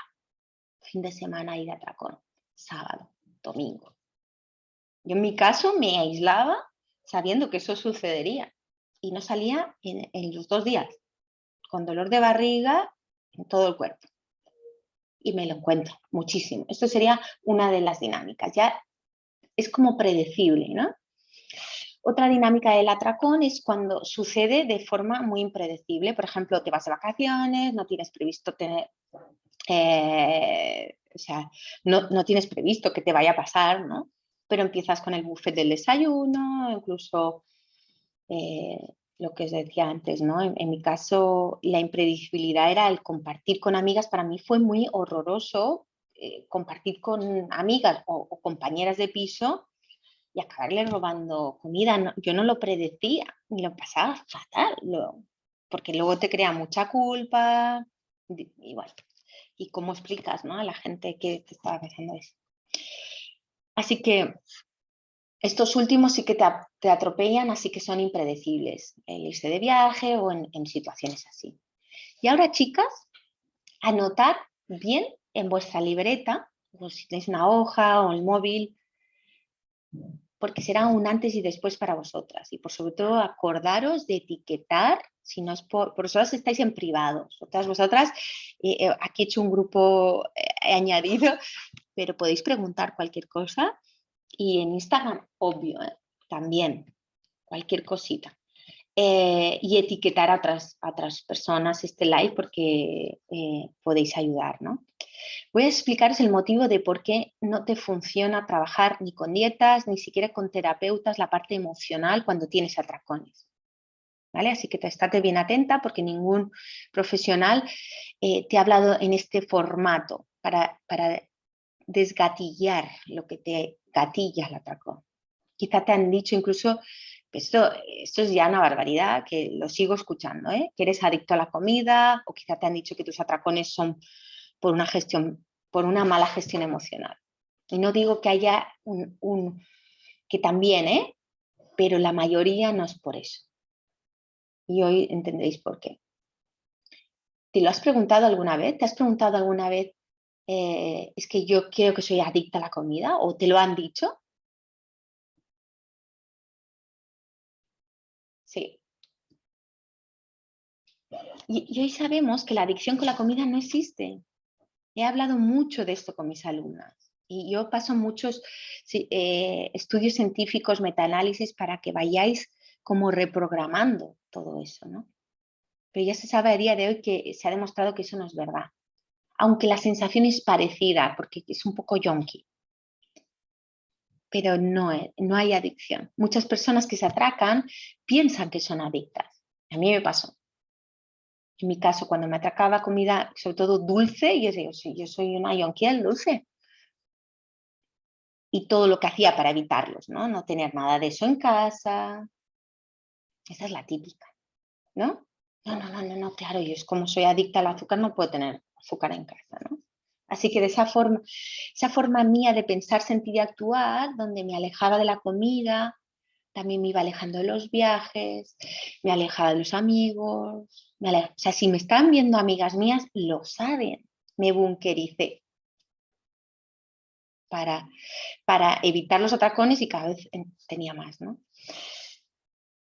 Fin de semana ir a atracón, sábado, domingo. Yo en mi caso me aislaba sabiendo que eso sucedería y no salía en los 2 días, con dolor de barriga en todo el cuerpo. Y me lo encuentro muchísimo. Esto sería una de las dinámicas. Ya es como predecible, ¿no? Otra dinámica del atracón es cuando sucede de forma muy impredecible. Por ejemplo, te vas de vacaciones, no tienes previsto tener, o sea, no tienes previsto que te vaya a pasar, ¿no? Pero empiezas con el buffet del desayuno, incluso lo que os decía antes, ¿no? En mi caso, la impredecibilidad era el compartir con amigas. Para mí fue muy horroroso compartir con amigas o compañeras de piso y acabarle robando comida. Yo no lo predecía y lo pasaba fatal, porque luego te crea mucha culpa y bueno, y cómo explicas, ¿no? A la gente que te estaba pasando eso. Así que estos últimos sí que te atropellan, así que son impredecibles, el irse de viaje o en situaciones así. Y ahora, chicas, anotad bien en vuestra libreta, o si tenéis una hoja o el móvil, porque será un antes y después para vosotras. Y por sobre todo, acordaros de etiquetar, si no es por vosotras estáis en privado. Vosotras, aquí he hecho un grupo añadido, pero podéis preguntar cualquier cosa. Y en Instagram, obvio, también, cualquier cosita. Y etiquetar a otras personas este live porque podéis ayudar, ¿no? Voy a explicaros el motivo de por qué no te funciona trabajar ni con dietas, ni siquiera con terapeutas la parte emocional cuando tienes atracones. ¿Vale? Así que estate bien atenta porque ningún profesional te ha hablado en este formato para desgatillar lo que te gatilla el atracón. Quizá te han dicho incluso, esto es ya una barbaridad, que lo sigo escuchando, que eres adicto a la comida, o quizá te han dicho que tus atracones son por una mala gestión emocional. Y no digo que haya que también, pero la mayoría no es por eso. Y hoy entendéis por qué. ¿Te lo has preguntado alguna vez? ¿Te has preguntado alguna vez, es que yo creo que soy adicta a la comida? ¿O te lo han dicho? Sí. Y hoy sabemos que la adicción con la comida no existe. He hablado mucho de esto con mis alumnas y yo paso muchos estudios científicos, metaanálisis para que vayáis como reprogramando todo eso, ¿no? Pero ya se sabe a día de hoy que se ha demostrado que eso no es verdad. Aunque la sensación es parecida, porque es un poco yonki, pero no hay adicción. Muchas personas que se atracan piensan que son adictas. A mí me pasó. En mi caso, cuando me atracaba comida, sobre todo dulce, yo digo, sí, yo soy una yonki del dulce. Y todo lo que hacía para evitarlos, ¿no? No tener nada de eso en casa. Esa es la típica, ¿no? No, claro, yo es como soy adicta al azúcar, no puedo tener azúcar en casa, ¿no? Así que de esa forma mía de pensar, sentir y actuar, donde me alejaba de la comida, también me iba alejando de los viajes, me alejaba de los amigos, o sea, si me están viendo amigas mías, lo saben, me bunkericé para evitar los atracones y cada vez tenía más, ¿no?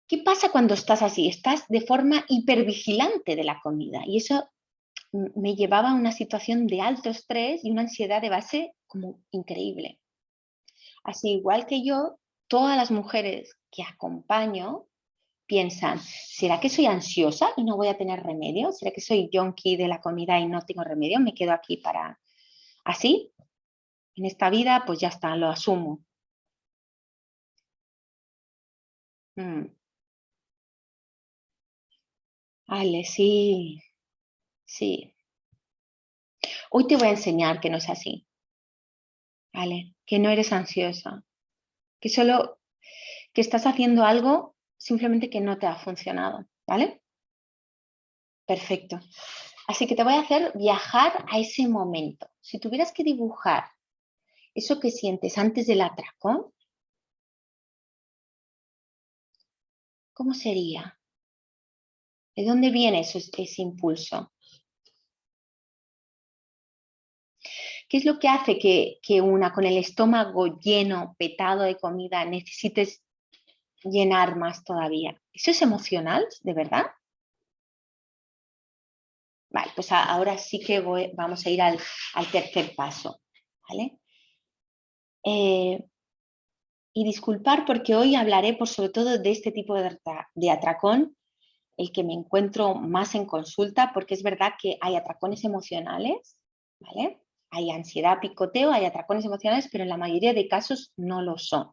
¿Qué pasa cuando estás así? Estás de forma hipervigilante de la comida y eso me llevaba a una situación de alto estrés y una ansiedad de base como increíble. Así igual que yo, todas las mujeres que acompaño piensan, ¿será que soy ansiosa y no voy a tener remedio? ¿Será que soy yonki de la comida y no tengo remedio? ¿Me quedo aquí para así? En esta vida, pues ya está, lo asumo. Mm, Vale, sí, sí. Hoy te voy a enseñar que no es así, ¿vale? Que no eres ansiosa, que solo que estás haciendo algo simplemente que no te ha funcionado, ¿vale? Perfecto. Así que te voy a hacer viajar a ese momento. Si tuvieras que dibujar eso que sientes antes del atracón, ¿cómo sería? ¿De dónde viene ese impulso? ¿Qué es lo que hace que una con el estómago lleno, petado de comida, necesites llenar más todavía? ¿Eso es emocional, de verdad? Vale, pues ahora sí que vamos a ir al tercer paso, ¿vale? Y disculpar porque hoy hablaré sobre todo de este tipo de atracón, el que me encuentro más en consulta, porque es verdad que hay atracones emocionales, ¿vale? Hay ansiedad, picoteo, hay atracones emocionales, pero en la mayoría de casos no lo son,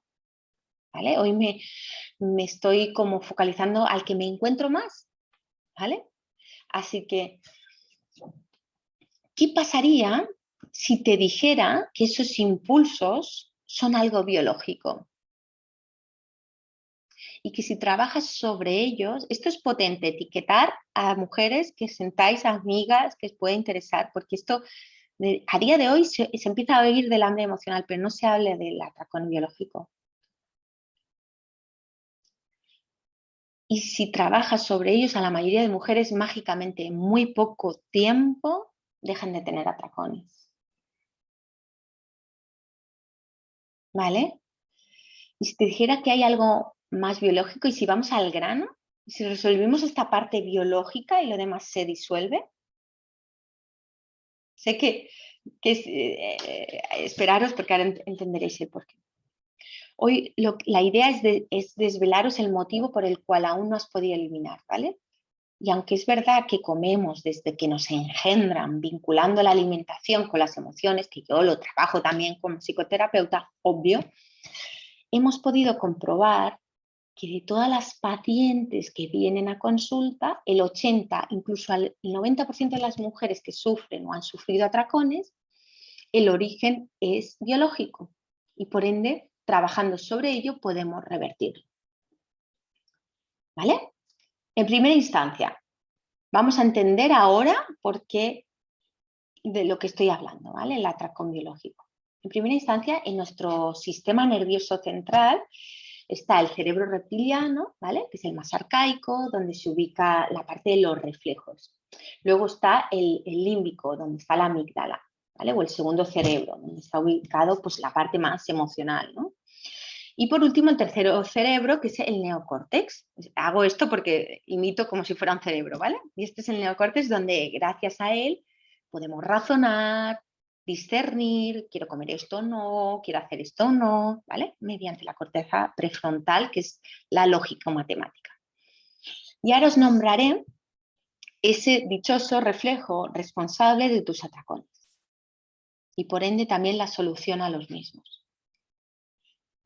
¿vale? Hoy me estoy como focalizando al que me encuentro más, ¿vale? Así que, ¿qué pasaría si te dijera que esos impulsos son algo biológico? Y que si trabajas sobre ellos, esto es potente, etiquetar a mujeres que sentáis amigas que os puede interesar, porque esto a día de hoy se empieza a oír del hambre emocional, pero no se habla del atracón biológico. Y si trabajas sobre ellos, a la mayoría de mujeres mágicamente en muy poco tiempo dejan de tener atracones. ¿Vale? Y si te dijera que hay algo más biológico y si vamos al grano, si resolvemos esta parte biológica y lo demás se disuelve, sé que esperaros porque ahora entenderéis el porqué. Hoy la idea es desvelaros el motivo por el cual aún no has podido eliminar, ¿vale? Y aunque es verdad que comemos desde que nos engendran, vinculando la alimentación con las emociones, que yo lo trabajo también como psicoterapeuta, obvio, hemos podido comprobar que de todas las pacientes que vienen a consulta, el 80, incluso el 90% de las mujeres que sufren o han sufrido atracones, el origen es biológico y por ende, trabajando sobre ello, podemos revertirlo. ¿Vale? En primera instancia, vamos a entender ahora por qué de lo que estoy hablando, ¿vale? El atracón biológico. En primera instancia, en nuestro sistema nervioso central está el cerebro reptiliano, ¿vale? Que es el más arcaico, donde se ubica la parte de los reflejos. Luego está el límbico, donde está la amígdala, ¿vale? O el segundo cerebro, donde está ubicado pues, la parte más emocional, ¿no? Y por último, el tercer cerebro, que es el neocórtex. Hago esto porque imito como si fuera un cerebro, ¿vale? Y este es el neocórtex donde gracias a él podemos razonar, discernir, quiero comer esto o no, quiero hacer esto o no, ¿vale? Mediante la corteza prefrontal, que es la lógica matemática. Y ahora os nombraré ese dichoso reflejo responsable de tus atracones y por ende también la solución a los mismos.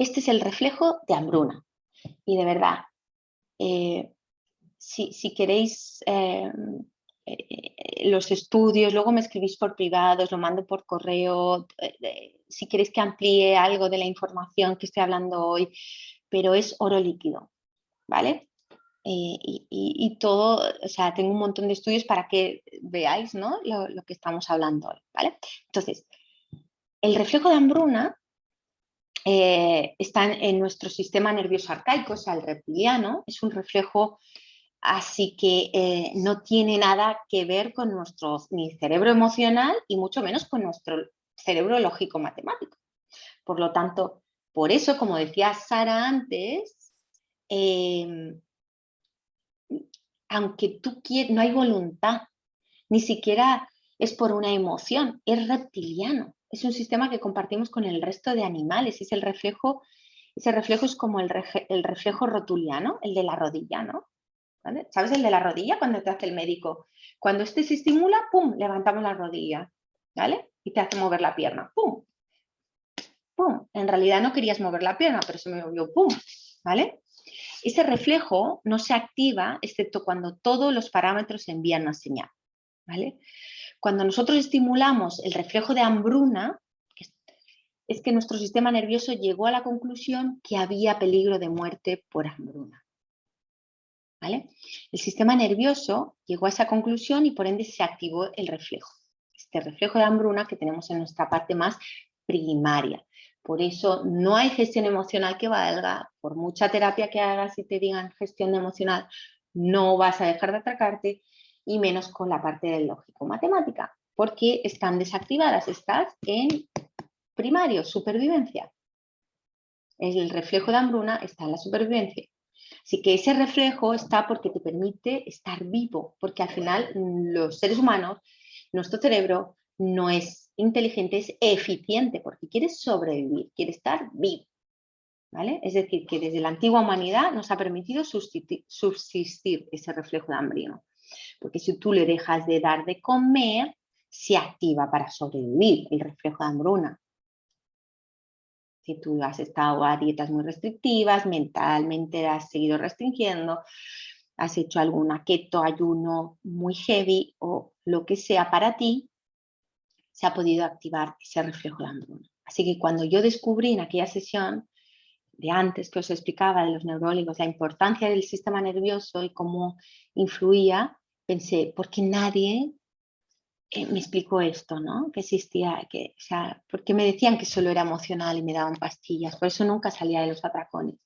Este es el reflejo de hambruna y de verdad, si queréis los estudios, luego me escribís por privado, os lo mando por correo, si queréis que amplíe algo de la información que estoy hablando hoy, pero es oro líquido, ¿vale? Y todo, o sea, tengo un montón de estudios para que veáis, ¿no? Lo que estamos hablando hoy, ¿vale? Entonces, el reflejo de hambruna está en nuestro sistema nervioso arcaico, o sea, el reptiliano, es un reflejo, así que no tiene nada que ver con nuestro ni cerebro emocional y mucho menos con nuestro cerebro lógico-matemático. Por lo tanto, por eso, como decía Sara antes, aunque tú quieras, no hay voluntad, ni siquiera es por una emoción, es reptiliano. Es un sistema que compartimos con el resto de animales. Es el reflejo, ese reflejo es como el reflejo rotuliano, el de la rodilla, ¿no? ¿Vale? ¿Sabes el de la rodilla cuando te hace el médico? Cuando este se estimula, ¡pum!, levantamos la rodilla, ¿vale? Y te hace mover la pierna, ¡pum!, ¡pum! En realidad no querías mover la pierna, pero se me movió, ¡pum!, ¿vale? Ese reflejo no se activa excepto cuando todos los parámetros envían una señal, ¿vale? Cuando nosotros estimulamos el reflejo de hambruna, es que nuestro sistema nervioso llegó a la conclusión que había peligro de muerte por hambruna, ¿vale? El sistema nervioso llegó a esa conclusión y por ende se activó el reflejo. Este reflejo de hambruna que tenemos en nuestra parte más primaria. Por eso no hay gestión emocional que valga, por mucha terapia que hagas y te digan gestión emocional, no vas a dejar de atracarte, y menos con la parte del lógico-matemática, porque están desactivadas, estás en primario, supervivencia. El reflejo de hambruna está en la supervivencia. Así que ese reflejo está porque te permite estar vivo, porque al final los seres humanos, nuestro cerebro no es inteligente, es eficiente, porque quiere sobrevivir, quiere estar vivo, ¿vale? Es decir, que desde la antigua humanidad nos ha permitido subsistir ese reflejo de hambruna, porque si tú le dejas de dar de comer, se activa para sobrevivir el reflejo de hambruna. Si tú has estado a dietas muy restrictivas, mentalmente has seguido restringiendo, has hecho alguna keto, ayuno muy heavy o lo que sea para ti, se ha podido activar ese reflejo de hambruna. Así que cuando yo descubrí en aquella sesión de antes que os explicaba de los neurólogos la importancia del sistema nervioso y cómo influía, pensé, ¿por qué nadie me explicó esto, ¿no? Que existía, o sea, porque me decían que solo era emocional y me daban pastillas, por eso nunca salía de los atracones,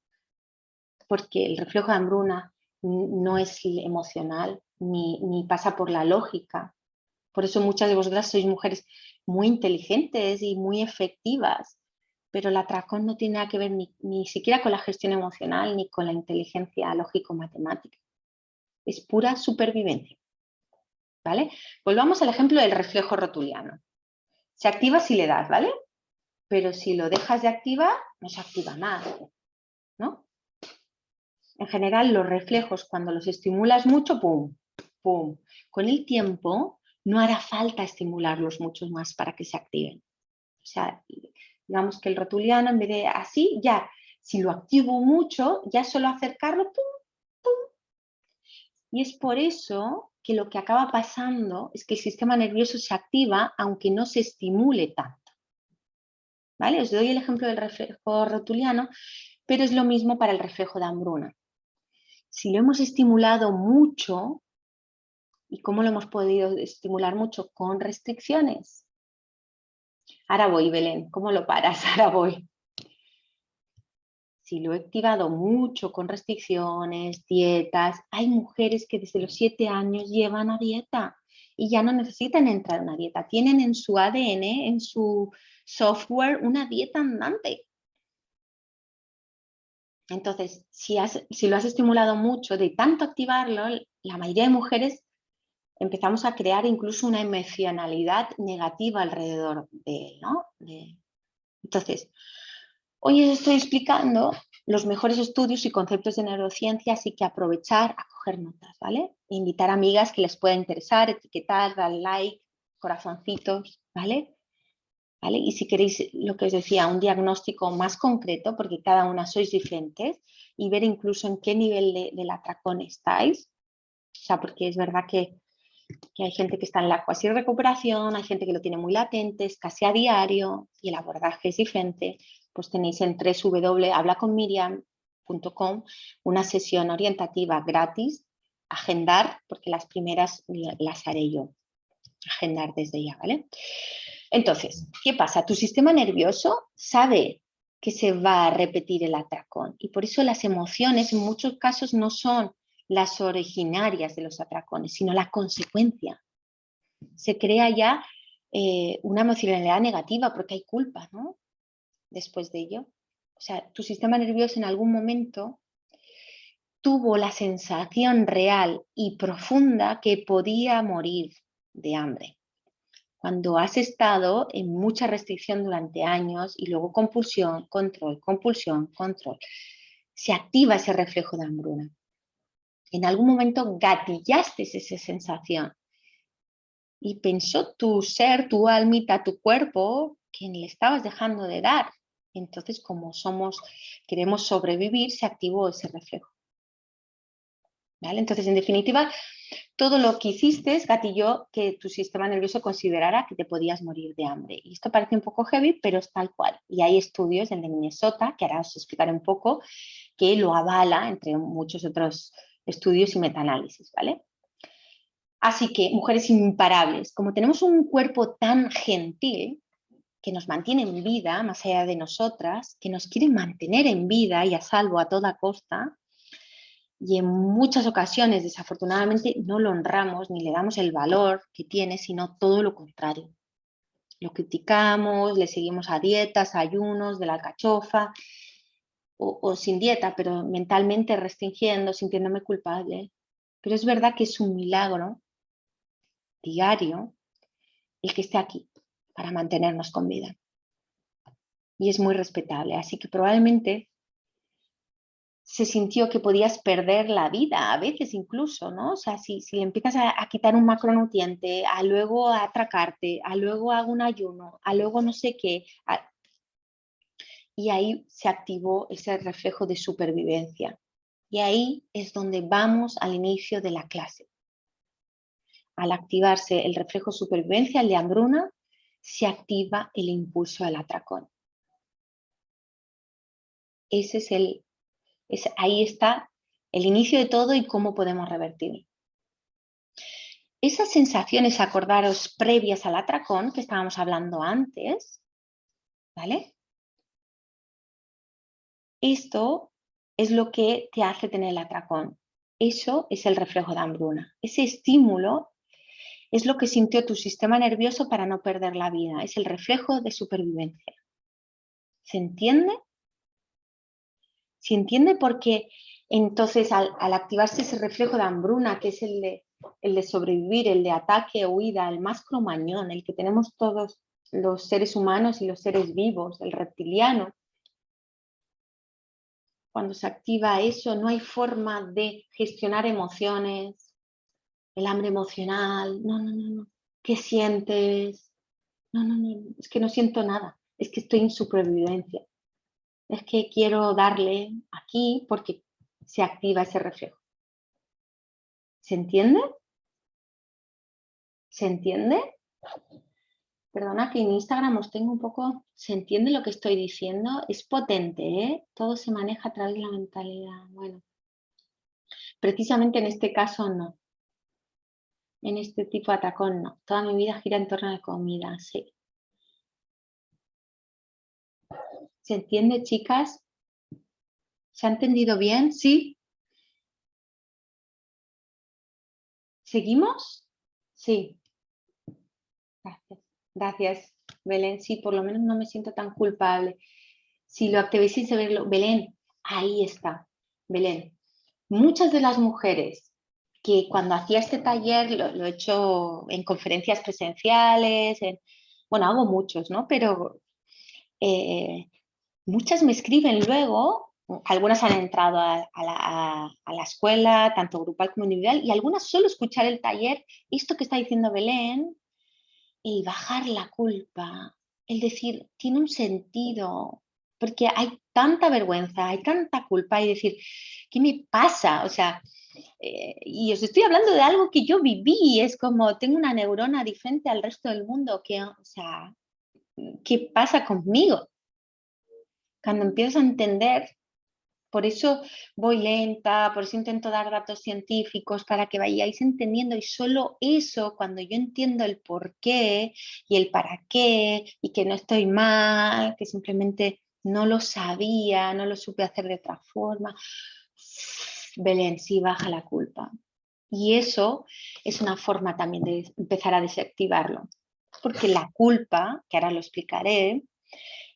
porque el reflejo de hambruna no es emocional ni pasa por la lógica. Por eso muchas de vosotras sois mujeres muy inteligentes y muy efectivas, pero el atracón no tiene nada que ver ni siquiera con la gestión emocional ni con la inteligencia lógico-matemática. Es pura supervivencia. ¿Vale? Volvamos al ejemplo del reflejo rotuliano. Se activa si le das, ¿vale? Pero si lo dejas de activar, no se activa más, ¿no? En general, los reflejos, cuando los estimulas mucho, ¡pum!, ¡pum! Con el tiempo, no hará falta estimularlos mucho más para que se activen. O sea, digamos que el rotuliano, en vez de así, ya, si lo activo mucho, ya solo acercarlo, ¡pum!, ¡pum! Y es por eso que lo que acaba pasando es que el sistema nervioso se activa aunque no se estimule tanto. ¿Vale? Os doy el ejemplo del reflejo rotuliano, pero es lo mismo para el reflejo de hambruna. Si lo hemos estimulado mucho, ¿y cómo lo hemos podido estimular mucho? Con restricciones. Ahora voy, Belén, ¿cómo lo paras? Ahora voy. Si lo he activado mucho con restricciones, dietas, hay mujeres que desde los 7 años llevan a dieta y ya no necesitan entrar a una dieta. Tienen en su ADN, en su software, una dieta andante. Entonces, si lo has estimulado mucho, de tanto activarlo, la mayoría de mujeres empezamos a crear incluso una emocionalidad negativa alrededor de él, ¿no? Entonces, hoy os estoy explicando los mejores estudios y conceptos de neurociencia, así que aprovechar a coger notas, ¿vale? E invitar a amigas que les pueda interesar, etiquetar, dar like, corazoncitos, ¿vale? ¿Vale? Y si queréis, lo que os decía, un diagnóstico más concreto, porque cada una sois diferentes, y ver incluso en qué nivel del atracón estáis. O sea, porque es verdad que que hay gente que está en la cuasi recuperación, hay gente que lo tiene muy latente, es casi a diario y el abordaje es diferente. Pues tenéis en www.hablaconmiriam.com una sesión orientativa gratis, agendar, porque las primeras las haré yo, agendar desde ya, ¿vale? Entonces, ¿qué pasa? Tu sistema nervioso sabe que se va a repetir el atracón y por eso las emociones en muchos casos no son las originarias de los atracones, sino la consecuencia. Se crea ya una emocionalidad negativa porque hay culpa, ¿no? Después de ello. O sea, tu sistema nervioso en algún momento tuvo la sensación real y profunda que podía morir de hambre. Cuando has estado en mucha restricción durante años y luego compulsión, control, se activa ese reflejo de hambruna. En algún momento gatillaste esa sensación y pensó tu ser, tu almita, tu cuerpo, que le estabas dejando de dar. Entonces, como queremos sobrevivir, se activó ese reflejo. ¿Vale? Entonces, en definitiva, todo lo que hiciste gatilló que tu sistema nervioso considerara que te podías morir de hambre. Y esto parece un poco heavy, pero es tal cual. Y hay estudios, el de Minnesota, que ahora os explicaré un poco, que lo avala, entre muchos otros estudios y metaanálisis, ¿vale? Así que, mujeres imparables, como tenemos un cuerpo tan gentil, que nos mantiene en vida, más allá de nosotras, que nos quiere mantener en vida y a salvo a toda costa, y en muchas ocasiones, desafortunadamente, no lo honramos ni le damos el valor que tiene, sino todo lo contrario. Lo criticamos, le seguimos a dietas, a ayunos de la alcachofa, o sin dieta, pero mentalmente restringiendo, sintiéndome culpable. Pero es verdad que es un milagro diario el que esté aquí para mantenernos con vida. Y es muy respetable. Así que probablemente se sintió que podías perder la vida, a veces incluso, ¿no? O sea, si le empiezas a quitar un macronutriente, a luego a atracarte, a luego hago un ayuno, a luego no sé qué, y ahí se activó ese reflejo de supervivencia. Y ahí es donde vamos al inicio de la clase. Al activarse el reflejo de supervivencia, el de hambruna, se activa el impulso del atracón. Ese es ahí está el inicio de todo y cómo podemos revertirlo. Esas sensaciones, acordaros, previas al atracón que estábamos hablando antes, ¿vale? Esto es lo que te hace tener el atracón. Eso es el reflejo de hambruna. Ese estímulo es lo que sintió tu sistema nervioso para no perder la vida. Es el reflejo de supervivencia. ¿Se entiende? ¿Se entiende? Porque entonces al activarse ese reflejo de hambruna, que es el de sobrevivir, el de ataque, huida, el más cromañón, el que tenemos todos los seres humanos y los seres vivos, el reptiliano, cuando se activa eso no hay forma de gestionar emociones, el hambre emocional, no. ¿Qué sientes? No, es que no siento nada, es que estoy en supervivencia. Es que quiero darle aquí porque se activa ese reflejo. ¿Se entiende? ¿Se entiende? Perdona que en Instagram os tengo un poco... ¿Se entiende lo que estoy diciendo? Es potente, ¿eh? Todo se maneja a través de la mentalidad. Bueno, precisamente en este caso no. En este tipo de atacón no. Toda mi vida gira en torno a la comida, sí. ¿Se entiende, chicas? ¿Se ha entendido bien? ¿Sí? ¿Seguimos? Sí. Gracias. Gracias, Belén. Sí, por lo menos no me siento tan culpable. Si lo activéis sin saberlo, Belén, ahí está. Belén, muchas de las mujeres que cuando hacía este taller, lo he hecho en conferencias presenciales, bueno, hago muchos, ¿no? Pero muchas me escriben luego, algunas han entrado a la escuela, tanto grupal como individual, y algunas solo escuchar el taller, esto que está diciendo Belén, el bajar la culpa, el decir, tiene un sentido, porque hay tanta vergüenza, hay tanta culpa y decir, ¿qué me pasa? O sea, y os estoy hablando de algo que yo viví, es como tengo una neurona diferente al resto del mundo, que, o sea, ¿qué pasa conmigo? Cuando empiezo a entender, por eso voy lenta, por eso intento dar datos científicos para que vayáis entendiendo y solo eso, cuando yo entiendo el por qué y el para qué y que no estoy mal, que simplemente no lo sabía, no lo supe hacer de otra forma, Belén, sí, baja la culpa. Y eso es una forma también de empezar a desactivarlo, porque la culpa, que ahora lo explicaré,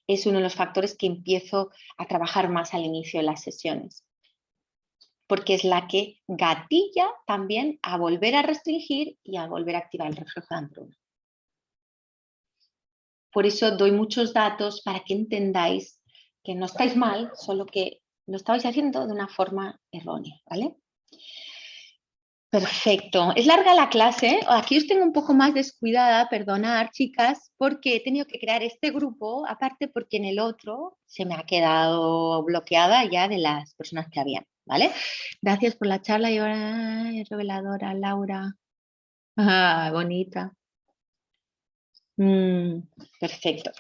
es uno de los factores que empiezo a trabajar más al inicio de las sesiones, porque es la que gatilla también a volver a restringir y a volver a activar el reflejo de hambruna. Por eso doy muchos datos para que entendáis que no estáis mal, solo que lo estabais haciendo de una forma errónea, ¿vale? Perfecto. Es larga la clase, ¿eh? Aquí os tengo un poco más descuidada, perdonad, chicas, porque he tenido que crear este grupo, aparte porque en el otro se me ha quedado bloqueada ya de las personas que habían, ¿vale? Gracias por la charla y ahora es reveladora, Laura. Ah, bonita. Perfecto.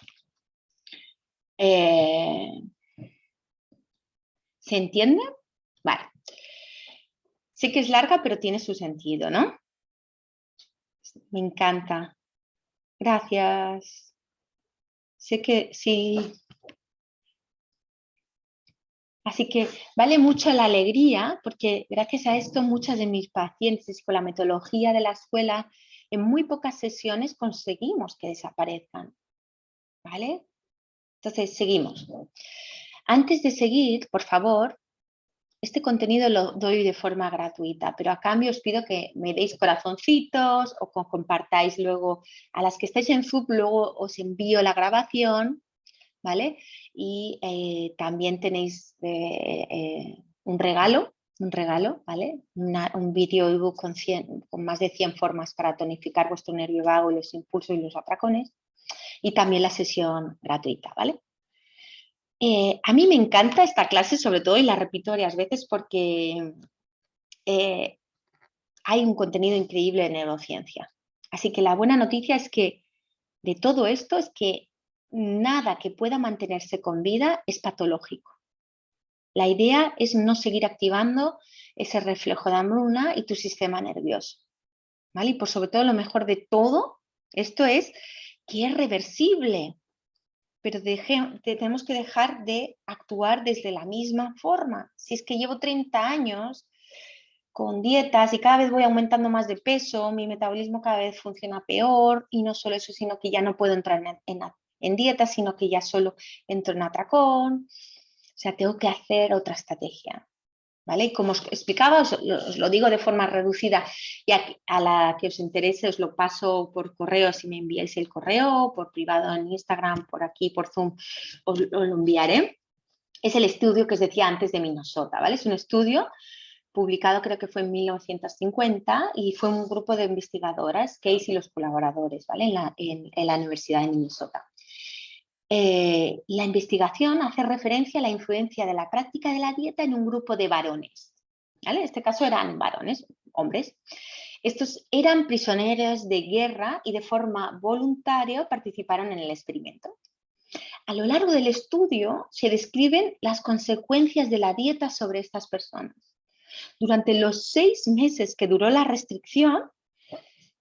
¿Se entiende? Vale. Sé que es larga, pero tiene su sentido, ¿no? Me encanta. Gracias. Sé que sí. Así que vale mucho la alegría porque gracias a esto muchas de mis pacientes con la metodología de la escuela en muy pocas sesiones conseguimos que desaparezcan, ¿vale? Entonces, seguimos. Antes de seguir, por favor, este contenido lo doy de forma gratuita, pero a cambio os pido que me deis corazoncitos o compartáis luego a las que estáis en Zoom, luego os envío la grabación, ¿vale? Y también tenéis un regalo, ¿vale? Un vídeo ebook con más de 100 formas para tonificar vuestro nervio vago y los impulsos y los atracones. Y también la sesión gratuita, ¿vale? A mí me encanta esta clase, sobre todo, y la repito varias veces porque hay un contenido increíble de neurociencia. Así que la buena noticia es que de todo esto es que nada que pueda mantenerse con vida es patológico. La idea es no seguir activando ese reflejo de hambruna y tu sistema nervioso, ¿vale? Y por sobre todo lo mejor de todo, esto es que es reversible, pero tenemos que dejar de actuar desde la misma forma. Si es que llevo 30 años con dietas y cada vez voy aumentando más de peso, mi metabolismo cada vez funciona peor y no solo eso, sino que ya no puedo entrar en dieta, sino que ya solo entro en atracón. O sea, tengo que hacer otra estrategia, ¿vale? Y como os explicaba, os lo digo de forma reducida y a la que os interese os lo paso por correo si me enviáis el correo, por privado en Instagram, por aquí, por Zoom, os lo enviaré. Es el estudio que os decía antes de Minnesota, ¿vale? Es un estudio publicado creo que fue en 1950 y fue un grupo de investigadoras, Case y los colaboradores, ¿vale? En la Universidad de Minnesota. La investigación hace referencia a la influencia de la práctica de la dieta en un grupo de varones, ¿vale? En este caso eran varones, hombres. Estos eran prisioneros de guerra y de forma voluntaria participaron en el experimento. A lo largo del estudio se describen las consecuencias de la dieta sobre estas personas. Durante los 6 meses que duró la restricción,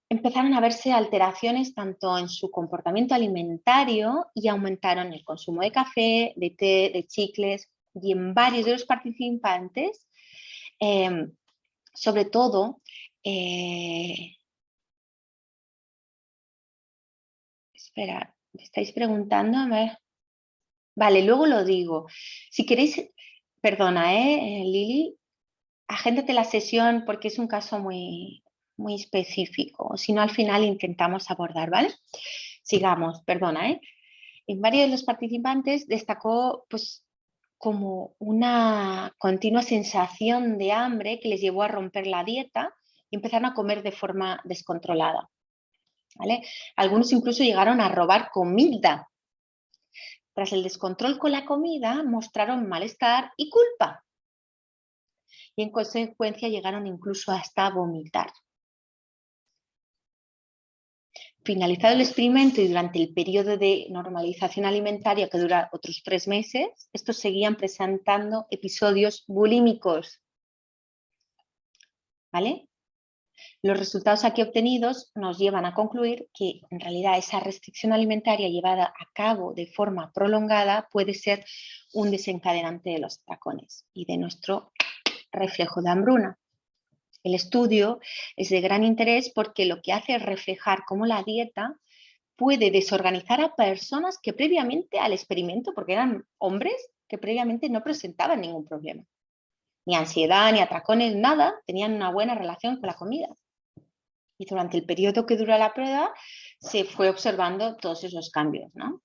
empezaron a verse alteraciones tanto en su comportamiento alimentario y aumentaron el consumo de café, de té, de chicles y en varios de los participantes, sobre todo, espera, me estáis preguntando, a ver. Vale, luego lo digo. Si queréis, perdona, Lili, agéndate la sesión porque es un caso muy, muy específico. Si no, al final intentamos abordar, ¿vale? Sigamos, perdona, ¿eh? En varios de los participantes destacó, pues, como una continua sensación de hambre que les llevó a romper la dieta y empezaron a comer de forma descontrolada, ¿vale? Algunos incluso llegaron a robar comida. Tras el descontrol con la comida, mostraron malestar y culpa. y en consecuencia llegaron incluso hasta vomitar. Finalizado el experimento y durante el periodo de normalización alimentaria, que dura otros 3 meses, estos seguían presentando episodios bulímicos. ¿Vale? Los resultados aquí obtenidos nos llevan a concluir que en realidad esa restricción alimentaria llevada a cabo de forma prolongada puede ser un desencadenante de los atracones y de nuestro reflejo de hambruna. El estudio es de gran interés porque lo que hace es reflejar cómo la dieta puede desorganizar a personas que previamente al experimento, porque eran hombres que previamente no presentaban ningún problema. Ni ansiedad, ni atracones, nada, tenían una buena relación con la comida. Y durante el periodo que dura la prueba se fue observando todos esos cambios, ¿no?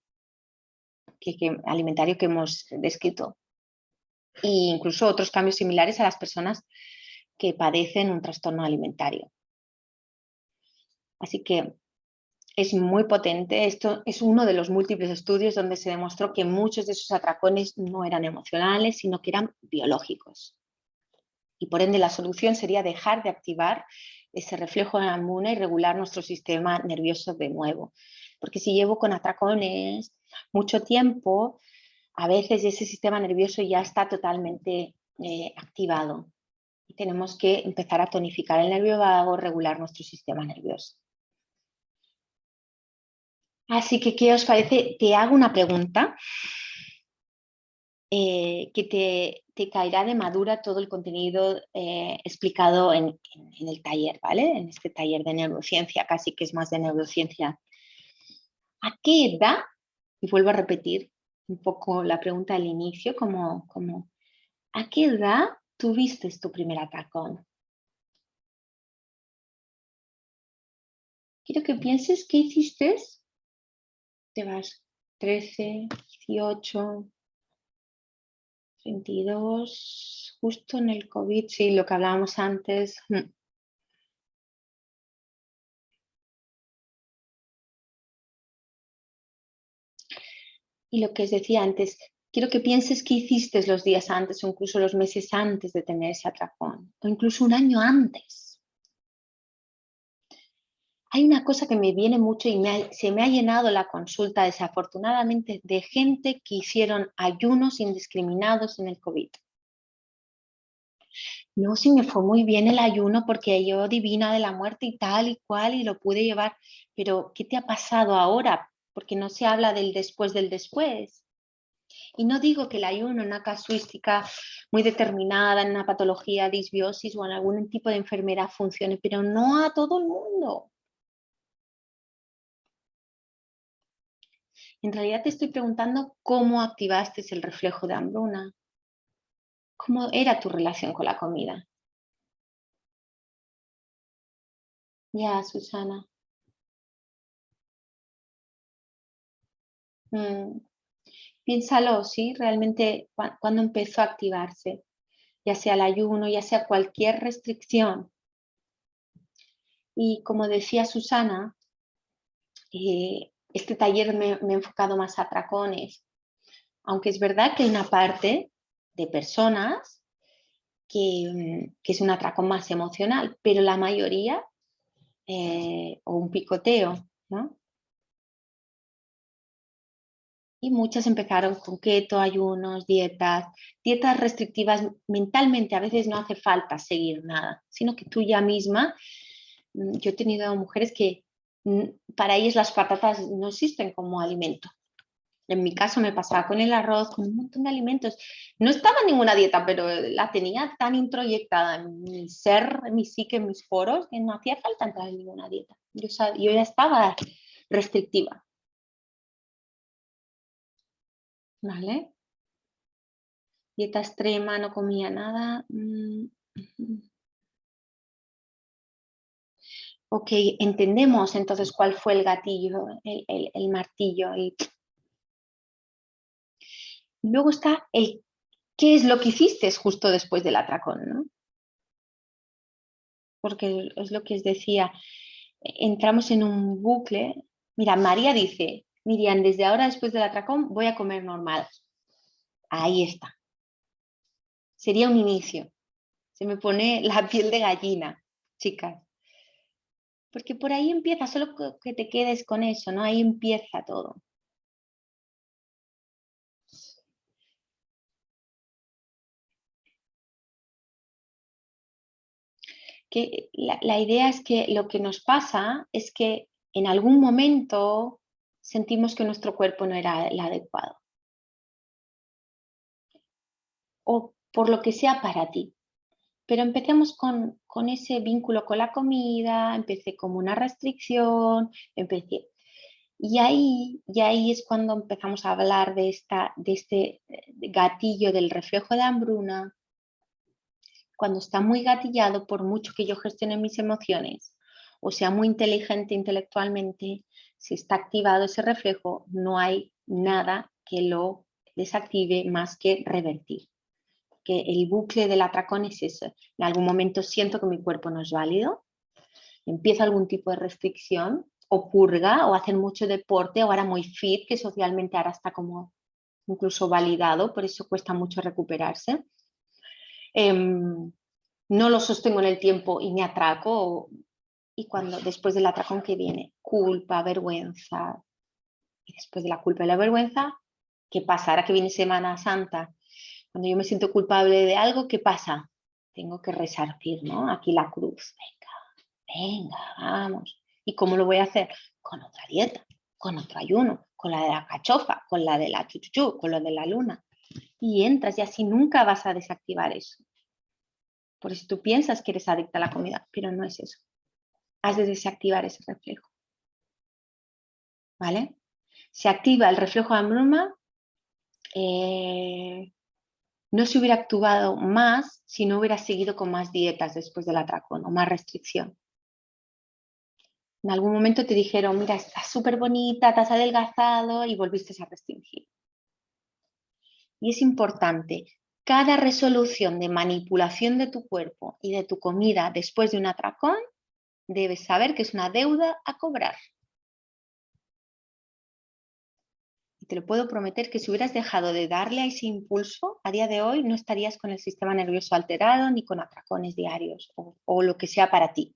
Alimentario que hemos descrito. E incluso otros cambios similares a las personas que padecen un trastorno alimentario. Así que es muy potente. Esto es uno de los múltiples estudios donde se demostró que muchos de esos atracones no eran emocionales, sino que eran biológicos. Y por ende la solución sería dejar de activar ese reflejo de hambruna y regular nuestro sistema nervioso de nuevo. Porque si llevo con atracones mucho tiempo, a veces ese sistema nervioso ya está totalmente activado. Y tenemos que empezar a tonificar el nervio vago, regular nuestro sistema nervioso. Así que, ¿qué os parece? Te hago una pregunta que te caerá de madura todo el contenido explicado en el taller, ¿vale? En este taller de neurociencia, casi que es más de neurociencia. ¿A qué edad? Y vuelvo a repetir un poco la pregunta al inicio, ¿a qué edad tuviste tu primer atracón? Quiero que pienses qué hiciste. Te vas 13, 18, 22, justo en el COVID, sí, lo que hablábamos antes. Y lo que os decía antes, quiero que pienses qué hiciste los días antes o incluso los meses antes de tener ese atracón, o incluso un año antes. Hay una cosa que me viene mucho y se me ha llenado la consulta desafortunadamente de gente que hicieron ayunos indiscriminados en el COVID. No, sí me fue muy bien el ayuno porque yo divina de la muerte y tal y cual y lo pude llevar, pero ¿qué te ha pasado ahora? Porque no se habla del después del después. Y no digo que el ayuno en una casuística muy determinada, en una patología, disbiosis o en algún tipo de enfermedad funcione, pero no a todo el mundo. En realidad te estoy preguntando cómo activaste el reflejo de hambruna. ¿Cómo era tu relación con la comida? Ya, Susana. Piénsalo, ¿sí? Realmente, ¿cuándo empezó a activarse? Ya sea el ayuno, ya sea cualquier restricción. Y como decía Susana, este taller me he enfocado más a atracones, aunque es verdad que hay una parte de personas que es un atracón más emocional, pero la mayoría, o un picoteo, ¿no? Y muchas empezaron con keto, ayunos, dietas restrictivas mentalmente. A veces no hace falta seguir nada, sino que tú ya misma, yo he tenido mujeres que para ellas las patatas no existen como alimento. En mi caso me pasaba con el arroz, con un montón de alimentos. No estaba en ninguna dieta, pero la tenía tan introyectada en mi ser, en mi psique, en mis foros, que no hacía falta entrar en ninguna dieta. Yo ya estaba restrictiva. ¿Vale? Dieta extrema, no comía nada. Ok, entendemos entonces cuál fue el gatillo, el martillo. Y luego está el qué es lo que hiciste justo después del atracón, ¿no? Porque es lo que os decía, entramos en un bucle. Mira, María dice, Miriam, desde ahora después del atracón voy a comer normal. Ahí está. Sería un inicio. Se me pone la piel de gallina, chicas. Porque por ahí empieza, solo que te quedes con eso, ¿no? Ahí empieza todo. Que la idea es que lo que nos pasa es que en algún momento sentimos que nuestro cuerpo no era el adecuado. O por lo que sea para ti. Pero empecemos con ese vínculo con la comida, empecé como una restricción, empecé. Y ahí es cuando empezamos a hablar de este gatillo del reflejo de hambruna, cuando está muy gatillado, por mucho que yo gestione mis emociones o sea muy inteligente intelectualmente, si está activado ese reflejo, no hay nada que lo desactive más que revertir. Que el bucle del atracón es eso. En algún momento siento que mi cuerpo no es válido, empiezo algún tipo de restricción o purga o hacer mucho deporte o ahora muy fit, que socialmente ahora está como incluso validado, por eso cuesta mucho recuperarse. No lo sostengo en el tiempo y me atraco y cuando después del atracón que viene culpa, vergüenza y después de la culpa y la vergüenza, ¿qué pasa? Ahora que viene Semana Santa, cuando yo me siento culpable de algo, ¿qué pasa? Tengo que resarcir, ¿no? Aquí la cruz. Venga, vamos. ¿Y cómo lo voy a hacer? Con otra dieta, con otro ayuno, con la de la cachofa, con la de la chuchuchú, con la de la luna. Y entras y así nunca vas a desactivar eso. Por eso tú piensas que eres adicta a la comida, pero no es eso. Has de desactivar ese reflejo. ¿Vale? Se activa el reflejo de hambruna. No se hubiera actuado más si no hubiera seguido con más dietas después del atracón o más restricción. En algún momento te dijeron, mira, estás súper bonita, te has adelgazado y volviste a restringir. Y es importante, cada resolución de manipulación de tu cuerpo y de tu comida después de un atracón, debes saber que es una deuda a cobrar. Y te lo puedo prometer que si hubieras dejado de darle a ese impulso, a día de hoy no estarías con el sistema nervioso alterado ni con atracones diarios o lo que sea para ti.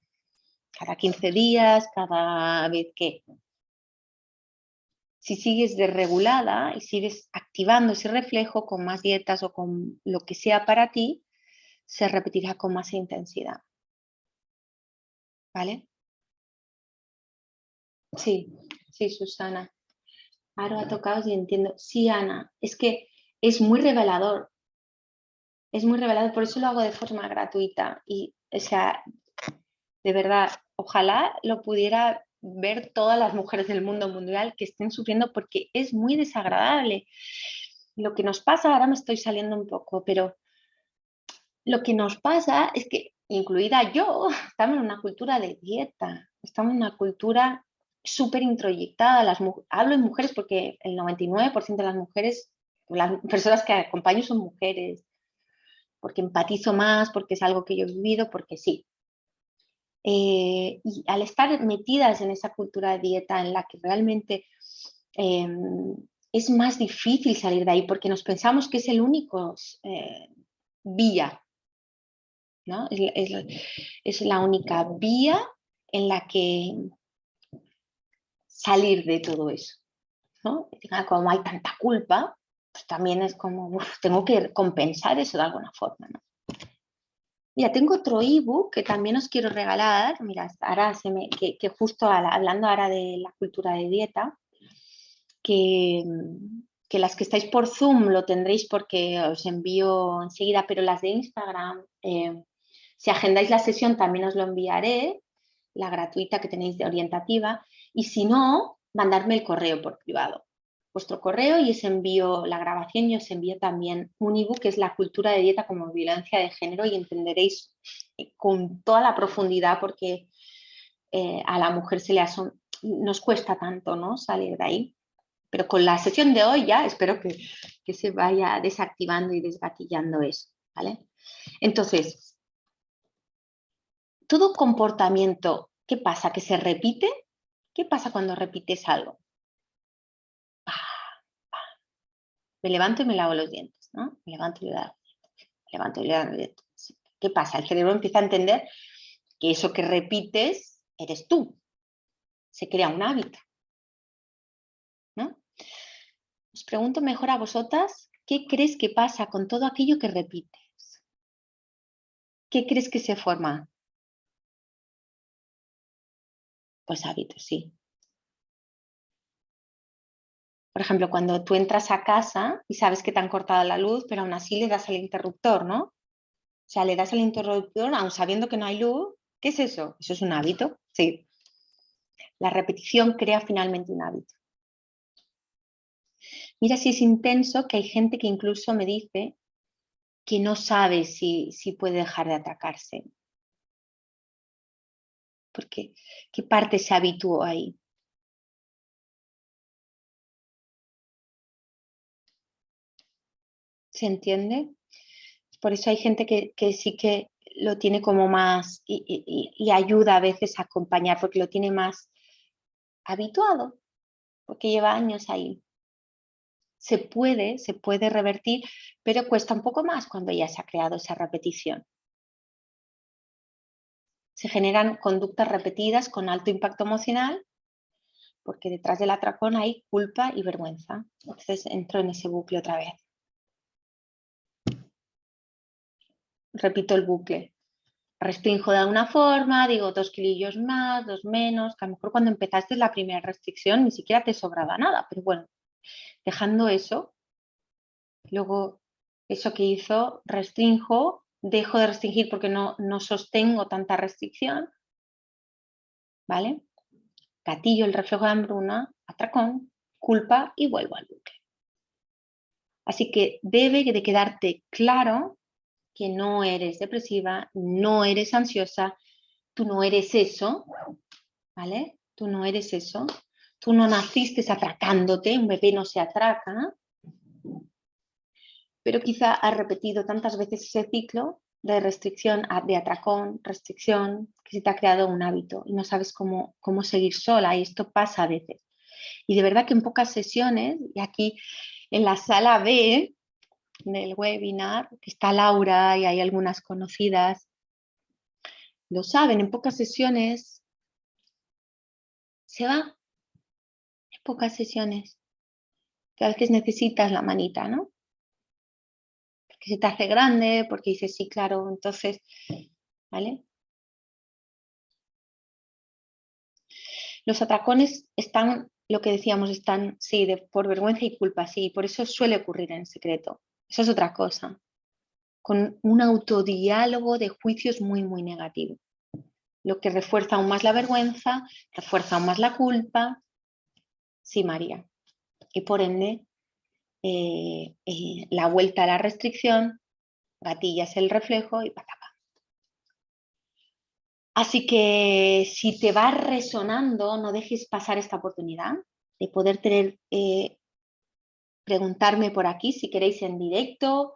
Cada 15 días, cada vez que... Si sigues desregulada y sigues activando ese reflejo con más dietas o con lo que sea para ti, se repetirá con más intensidad. ¿Vale? Sí, sí, Susana. Ahora ha tocado y entiendo. Sí, Ana, es que es muy revelador. Es muy revelador, por eso lo hago de forma gratuita. Y, o sea, de verdad, ojalá lo pudiera ver todas las mujeres del mundo mundial que estén sufriendo porque es muy desagradable. Lo que nos pasa, ahora me estoy saliendo un poco, pero lo que nos pasa es que, incluida yo, estamos en una cultura de dieta, estamos en una cultura súper introyectada. Hablo en mujeres porque el 99% de las mujeres, las personas que acompaño son mujeres, porque empatizo más, porque es algo que yo he vivido, porque sí. Y al estar metidas en esa cultura de dieta en la que realmente es más difícil salir de ahí porque nos pensamos que es el único vía, ¿no? Es la única vía en la que salir de todo eso, ¿no? Como hay tanta culpa, pues también es como, tengo que compensar eso de alguna forma, ¿no? Mira, tengo otro ebook que también os quiero regalar. Mira, ahora que justo hablando ahora de la cultura de dieta, que, que las que estáis por Zoom lo tendréis porque os envío enseguida, pero las de Instagram, si agendáis la sesión también os lo enviaré, la gratuita que tenéis de orientativa, y si no, mandarme el correo por privado. Vuestro correo y os envío la grabación y os envío también un ebook que es la cultura de dieta como violencia de género y entenderéis con toda la profundidad porque a la mujer nos cuesta tanto, ¿no? Salir de ahí. Pero con la sesión de hoy ya espero que se vaya desactivando y desgatillando eso, ¿vale? Entonces, todo comportamiento, ¿qué pasa? ¿Que se repite? ¿Qué pasa cuando repites algo? Me levanto y me lavo los dientes, ¿no? Me levanto y me lavo los dientes. Me levanto y me lavo los dientes. ¿Qué pasa? El cerebro empieza a entender que eso que repites eres tú. Se crea un hábito, ¿no? Os pregunto mejor a vosotras, ¿qué crees que pasa con todo aquello que repites? ¿Qué crees que se forma? Pues hábitos, sí. Por ejemplo, cuando tú entras a casa y sabes que te han cortado la luz, pero aún así le das al interruptor, ¿no? O sea, le das al interruptor aún sabiendo que no hay luz. ¿Qué es eso? Eso es un hábito, sí. La repetición crea finalmente un hábito. Mira si es intenso que hay gente que incluso me dice que no sabe si puede dejar de atracarse. Porque, ¿qué parte se habituó ahí? ¿Se entiende? Por eso hay gente que sí que lo tiene como más y ayuda a veces a acompañar porque lo tiene más habituado, porque lleva años ahí. Se puede revertir, pero cuesta un poco más cuando ya se ha creado esa repetición. Se generan conductas repetidas con alto impacto emocional porque detrás del atracón hay culpa y vergüenza. Entonces entro en ese bucle otra vez. Repito el bucle. Restrinjo de alguna forma, digo 2 kilillos más, 2 menos, que a lo mejor cuando empezaste la primera restricción ni siquiera te sobraba nada, pero bueno, dejando eso, luego eso que hizo, restrinjo, dejo de restringir porque no sostengo tanta restricción, ¿vale? Gatillo, el reflejo de hambruna, atracón, culpa y vuelvo al bucle. Así que debe de quedarte claro que no eres depresiva, no eres ansiosa, tú no eres eso, ¿vale? Tú no eres eso. Tú no naciste atracándote, un bebé no se atraca, pero quizá has repetido tantas veces ese ciclo de restricción, de atracón, restricción, que se te ha creado un hábito y no sabes cómo seguir sola y esto pasa a veces. Y de verdad que en pocas sesiones, y aquí en la sala B del webinar, que está Laura y hay algunas conocidas, lo saben, en pocas sesiones se va, en pocas sesiones, que a veces necesitas la manita, ¿no? Porque se te hace grande, porque dices, sí, claro, entonces, ¿vale? Los atracones están, lo que decíamos, están, sí, por vergüenza y culpa, sí, por eso suele ocurrir en secreto. Eso es otra cosa, con un autodiálogo de juicios muy negativo, lo que refuerza aún más la vergüenza, refuerza aún más la culpa, sí, María, y por ende la vuelta a la restricción, gatillas el reflejo y patapa. Así que si te va resonando, no dejes pasar esta oportunidad de poder tener, preguntarme por aquí si queréis en directo,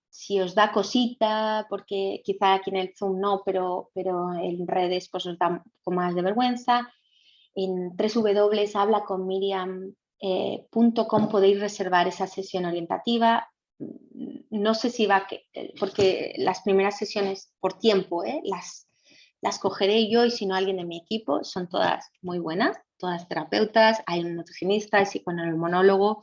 si os da cosita, porque quizá aquí en el Zoom no, pero en redes pues os da un poco más de vergüenza. En www.hablaconmiriam.com podéis reservar esa sesión orientativa. No sé si va, porque las primeras sesiones por tiempo, las cogeré yo y si no alguien de mi equipo, son todas muy buenas, todas terapeutas, hay un nutricionista, hay psiconeuromonólogo,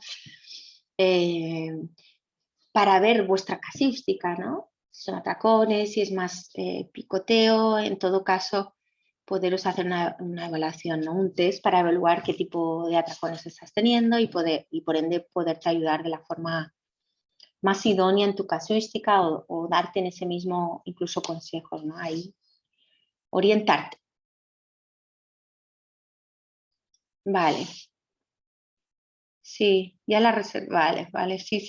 para ver vuestra casística, ¿no? Si son atracones, si es más picoteo, en todo caso, poderos hacer una evaluación, ¿no? Un test para evaluar qué tipo de atracones estás teniendo y por ende poderte ayudar de la forma más idónea en tu casuística o darte en ese mismo incluso consejos, ¿no? Ahí orientarte. Vale. Sí, ya la reservé. Vale, sí.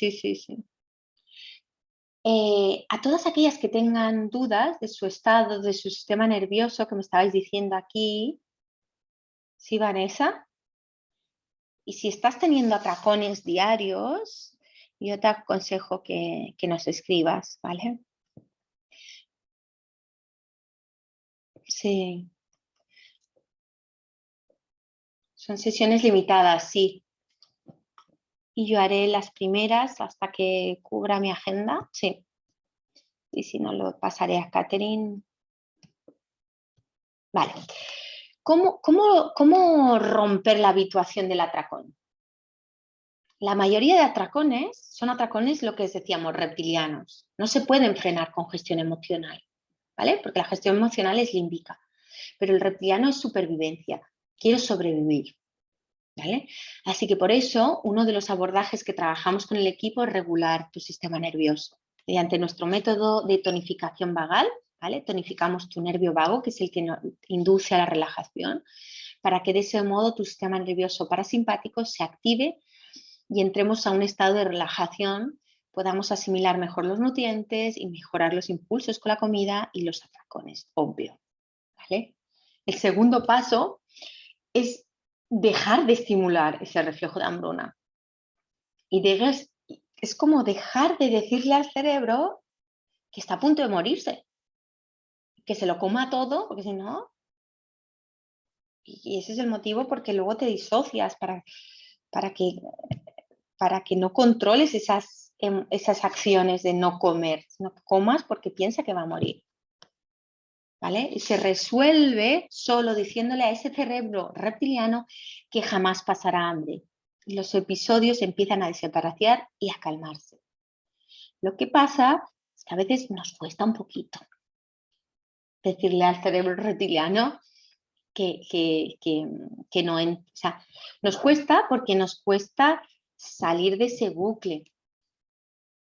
A todas aquellas que tengan dudas de su estado, de su sistema nervioso, que me estabais diciendo aquí, sí, Vanessa, y si estás teniendo atracones diarios, yo te aconsejo que nos escribas, ¿vale? Sí, son sesiones limitadas, sí. Y yo haré las primeras hasta que cubra mi agenda, sí. y si no lo pasaré a Catherine. Vale. ¿Cómo romper la habituación del atracón? La mayoría de atracones son atracones, lo que les decíamos, reptilianos. No se pueden frenar con gestión emocional, ¿vale? Porque la gestión emocional es límbica, pero el reptiliano es supervivencia. Quiero sobrevivir, ¿vale? Así que por eso uno de los abordajes que trabajamos con el equipo es regular tu sistema nervioso. Mediante nuestro método de tonificación vagal, ¿vale? Tonificamos tu nervio vago, que es el que nos induce a la relajación, para que de ese modo tu sistema nervioso parasimpático se active y entremos a un estado de relajación, podamos asimilar mejor los nutrientes y mejorar los impulsos con la comida y los atracones, obvio, ¿vale? El segundo paso es dejar de estimular ese reflejo de hambruna. Es como dejar de decirle al cerebro que está a punto de morirse, que se lo coma todo, porque si no... Y ese es el motivo porque luego te disocias para que no controles esas acciones de no comer. No comas porque piensa que va a morir. ¿Vale? Y se resuelve solo diciéndole a ese cerebro reptiliano que jamás pasará hambre. Y los episodios empiezan a desaparecer y a calmarse. Lo que pasa es que a veces nos cuesta un poquito decirle al cerebro reptiliano que no, o sea, nos cuesta porque nos cuesta salir de ese bucle,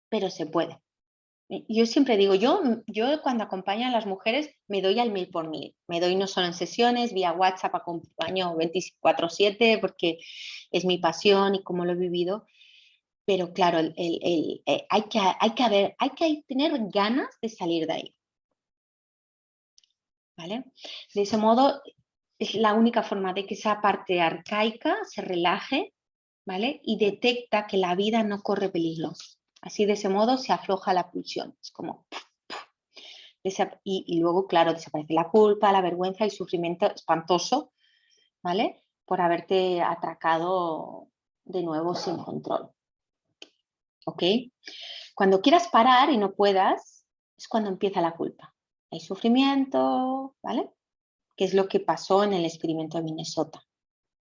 pero se puede. Yo siempre digo, yo cuando acompaño a las mujeres me doy al 1000 por 1000. Me doy no solo en sesiones, vía WhatsApp acompaño 24/7 porque es mi pasión y cómo lo he vivido. Pero claro, hay que tener ganas de salir de ahí. ¿Vale? De ese modo es la única forma de que esa parte arcaica se relaje, ¿vale? Y detecta que la vida no corre peligro. Así de ese modo se afloja la pulsión. Es como... Y luego, claro, desaparece la culpa, la vergüenza y el sufrimiento espantoso, ¿vale? Por haberte atracado de nuevo sin control. ¿Ok? Cuando quieras parar y no puedas, es cuando empieza la culpa. Hay sufrimiento, ¿vale? Que es lo que pasó en el experimento de Minnesota.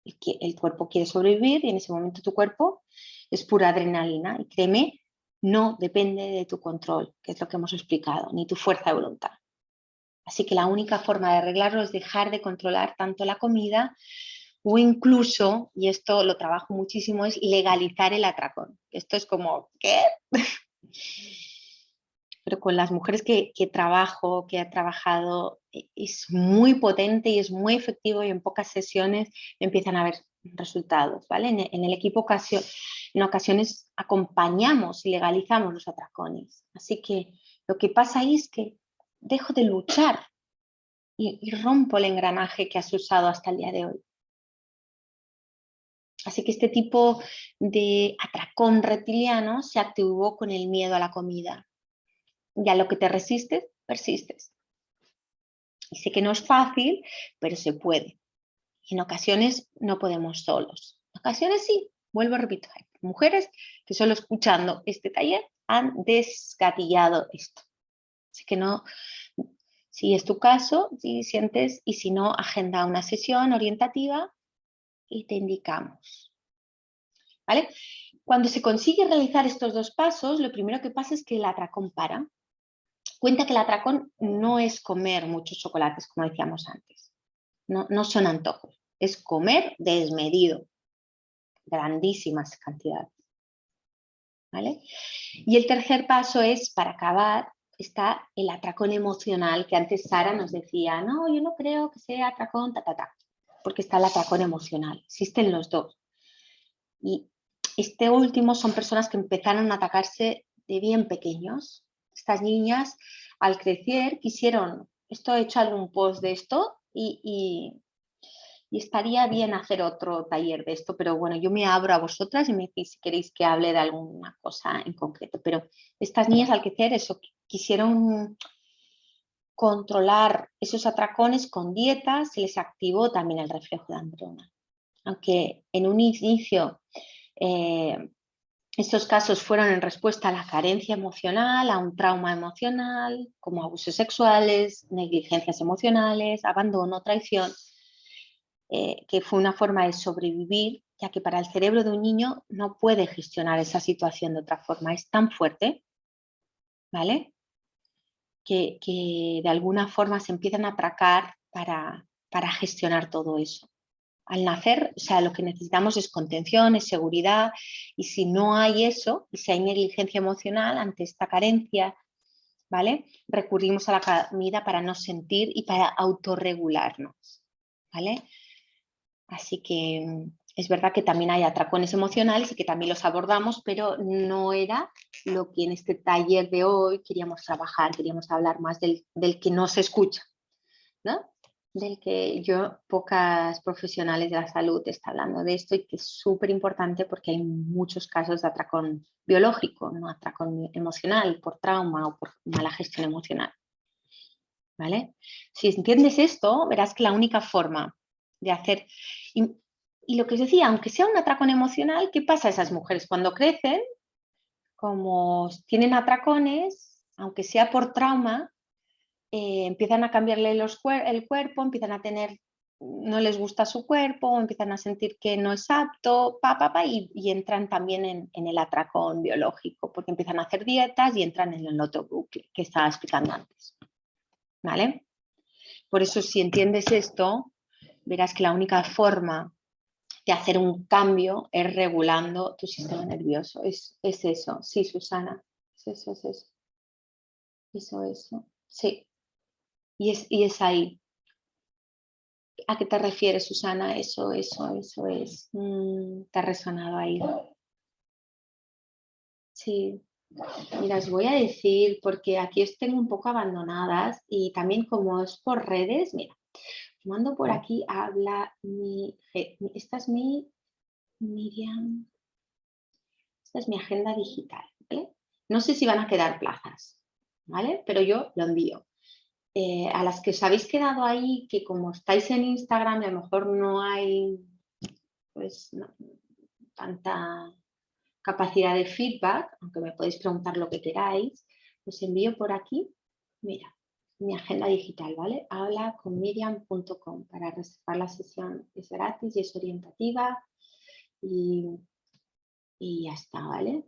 El cuerpo quiere sobrevivir y en ese momento tu cuerpo es pura adrenalina. Y créeme, no depende de tu control, que es lo que hemos explicado, ni tu fuerza de voluntad. Así que la única forma de arreglarlo es dejar de controlar tanto la comida o incluso, y esto lo trabajo muchísimo, es legalizar el atracón. Esto es como, ¿qué? Pero con las mujeres que trabajo, que he trabajado, es muy potente y es muy efectivo y en pocas sesiones empiezan a haber resultados, ¿vale? En el equipo en ocasiones acompañamos y legalizamos los atracones. Así que lo que pasa ahí es que dejo de luchar y rompo el engranaje que has usado hasta el día de hoy. Así que este tipo de atracón reptiliano se activó con el miedo a la comida. Y a lo que te resistes, persistes. Y sé que no es fácil, pero se puede. Y en ocasiones no podemos solos. En ocasiones sí, vuelvo a repetir, hay mujeres que solo escuchando este taller han desgatillado esto. Así que no, si es tu caso, si sientes, y si no, agenda una sesión orientativa y te indicamos. ¿Vale? Cuando se consigue realizar estos dos pasos, lo primero que pasa es que el atracón para. Cuenta que el atracón no es comer muchos chocolates, como decíamos antes. No son antojos, es comer desmedido, grandísimas cantidades. ¿Vale? Y el tercer paso es, para acabar, está el atracón emocional, que antes Sara nos decía, no, yo no creo que sea atracón, porque está el atracón emocional. Existen los dos. Y este último son personas que empezaron a atacarse de bien pequeños. Estas niñas, al crecer, quisieron, esto he hecho algún post de esto y estaría bien hacer otro taller de esto, pero bueno, yo me abro a vosotras y me decís si queréis que hable de alguna cosa en concreto. Pero estas niñas al crecer eso, quisieron controlar esos atracones con dietas, se les activó también el reflejo de hambruna. Aunque en un inicio Estos casos fueron en respuesta a la carencia emocional, a un trauma emocional, como abusos sexuales, negligencias emocionales, abandono, traición, que fue una forma de sobrevivir, ya que para el cerebro de un niño no puede gestionar esa situación de otra forma. Es tan fuerte, ¿vale? Que de alguna forma se empiezan a atracar para gestionar todo eso. Al nacer, o sea, lo que necesitamos es contención, es seguridad, y si no hay eso, y si hay negligencia emocional ante esta carencia, ¿vale? Recurrimos a la comida para no sentir y para autorregularnos, ¿vale? Así que es verdad que también hay atracones emocionales y que también los abordamos, pero no era lo que en este taller de hoy queríamos trabajar, queríamos hablar más del que no se escucha, ¿no? Del que pocas profesionales de la salud están hablando de esto y que es súper importante porque hay muchos casos de atracón biológico, no atracón emocional, por trauma o por mala gestión emocional, ¿vale? Si entiendes esto, verás que la única forma de hacer... Y lo que os decía, aunque sea un atracón emocional, ¿qué pasa a esas mujeres? Cuando crecen, como tienen atracones, aunque sea por trauma, empiezan a cambiarle el cuerpo, empiezan a tener, no les gusta su cuerpo, empiezan a sentir que no es apto, y entran también en el atracón biológico, porque empiezan a hacer dietas y entran en el otro bucle que estaba explicando antes. ¿Vale? Por eso, si entiendes esto, verás que la única forma de hacer un cambio es regulando tu sistema nervioso. Es eso, sí, Susana. Es eso, es eso. Eso. Sí. Y es ahí. ¿A qué te refieres, Susana? Eso es. Te ha resonado ahí. Sí. Mira, os voy a decir, porque aquí os tengo un poco abandonadas y también como es por redes, mira, mando por aquí, habla esta es mi Miriam, esta es mi agenda digital, ¿vale? No sé si van a quedar plazas, ¿vale? Pero yo lo envío. A las que os habéis quedado ahí, que como estáis en Instagram, a lo mejor no hay pues, tanta capacidad de feedback, aunque me podéis preguntar lo que queráis, os envío por aquí, mira, mi agenda digital, ¿vale? Habla con miriam.com para reservar la sesión, es gratis y es orientativa y ya está, ¿vale?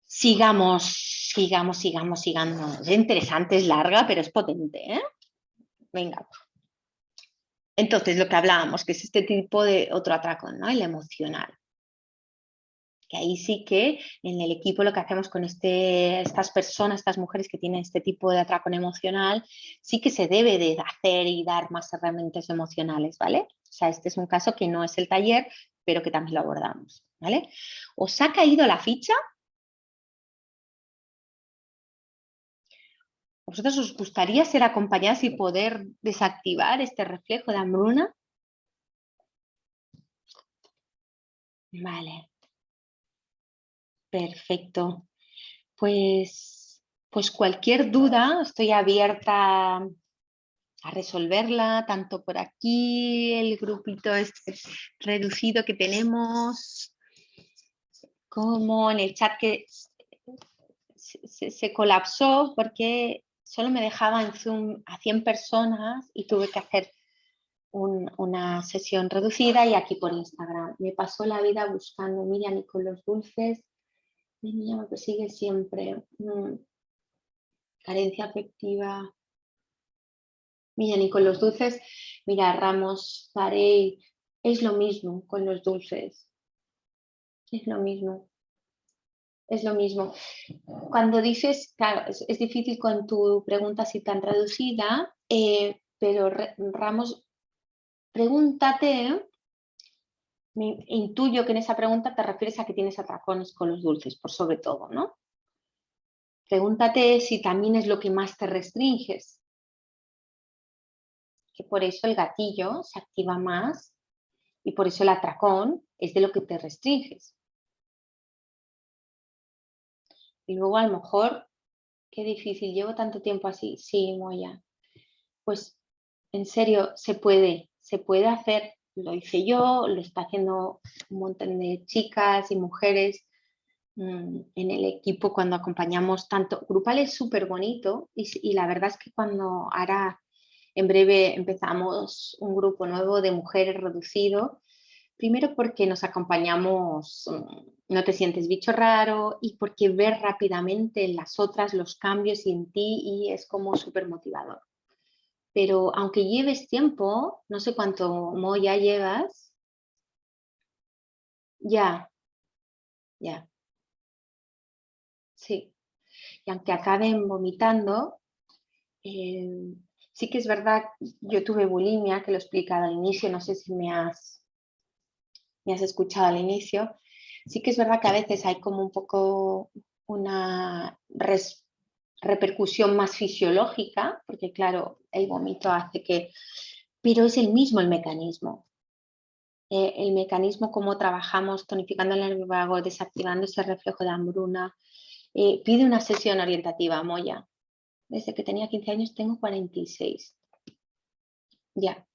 Sigamos. Es interesante, es larga, pero es potente, ¿eh? Venga. Entonces, lo que hablábamos, que es este tipo de otro atracón, ¿no? El emocional. Que ahí sí que en el equipo lo que hacemos con estas personas, estas mujeres que tienen este tipo de atracón emocional, sí que se debe de hacer y dar más herramientas emocionales, ¿vale? O sea, este es un caso que no es el taller, pero que también lo abordamos, ¿vale? ¿Os ha caído la ficha? ¿Vosotros os gustaría ser acompañadas y poder desactivar este reflejo de hambruna? Vale, perfecto. Pues cualquier duda, estoy abierta a resolverla, tanto por aquí, el grupito este reducido que tenemos, como en el chat que se colapsó porque solo me dejaba en Zoom a 100 personas y tuve que hacer una sesión reducida y aquí por Instagram. Me pasó la vida buscando Miriam y con los dulces. Mi niña me persigue siempre. Carencia afectiva. Miriam y con los dulces. Mira, Ramos, Farey, es lo mismo con los dulces. Es lo mismo. Es lo mismo. Cuando dices, claro, es difícil con tu pregunta así tan reducida, pero Ramos, pregúntate. Me intuyo que en esa pregunta te refieres a que tienes atracones con los dulces, por sobre todo, ¿no? Pregúntate si también es lo que más te restringes, que por eso el gatillo se activa más y por eso el atracón es de lo que te restringes. Y luego a lo mejor, qué difícil, llevo tanto tiempo así, sí, Moya. Pues en serio, se puede hacer. lo hice yo, lo está haciendo un montón de chicas y mujeres en el equipo cuando acompañamos tanto. Grupal es súper bonito y la verdad es que cuando ahora en breve empezamos un grupo nuevo de mujeres reducido, primero porque nos acompañamos, no te sientes bicho raro y porque ves rápidamente en las otras los cambios y en ti y es como súper motivador. Pero aunque lleves tiempo, no sé cuánto ya llevas, ya, ya, sí. Y aunque acaben vomitando, eh, sí que es verdad, yo tuve bulimia, que lo he explicado al inicio, no sé si me has escuchado al inicio. Sí que es verdad que a veces hay como un poco una repercusión más fisiológica, porque claro, el vómito hace que, pero es el mismo el mecanismo. El mecanismo, cómo trabajamos tonificando el nervio vago, desactivando ese reflejo de hambruna. Pide una sesión orientativa, Moya. Desde que tenía 15 años tengo 46. Ya.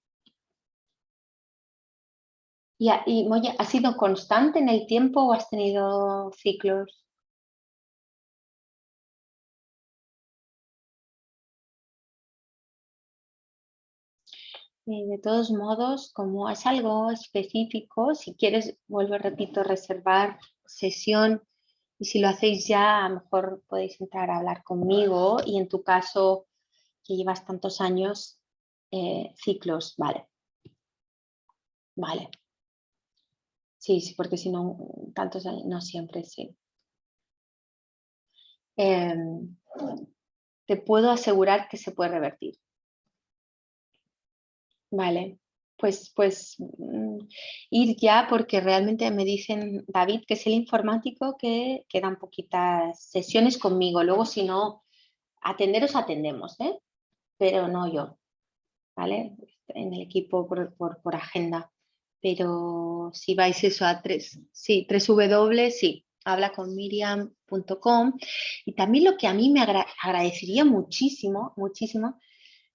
Y Moya, ¿has sido constante en el tiempo o has tenido ciclos? De todos modos, como es algo específico, si quieres, vuelvo, repito, reservar sesión y si lo hacéis ya, a lo mejor podéis entrar a hablar conmigo y en tu caso, que llevas tantos años, ciclos, vale, vale. Sí, sí, porque si no, tantos años, no siempre, sí. Em, Te puedo asegurar que se puede revertir. Vale, pues ir ya porque realmente me dicen, David, que es el informático, que quedan poquitas sesiones conmigo. Luego, si no, atenderos atendemos, ¿eh? Pero no yo, ¿vale? En el equipo por agenda. Pero si vais eso a sí, 3W, sí, habla con Miriam.com. Y también lo que a mí me agradecería muchísimo, muchísimo,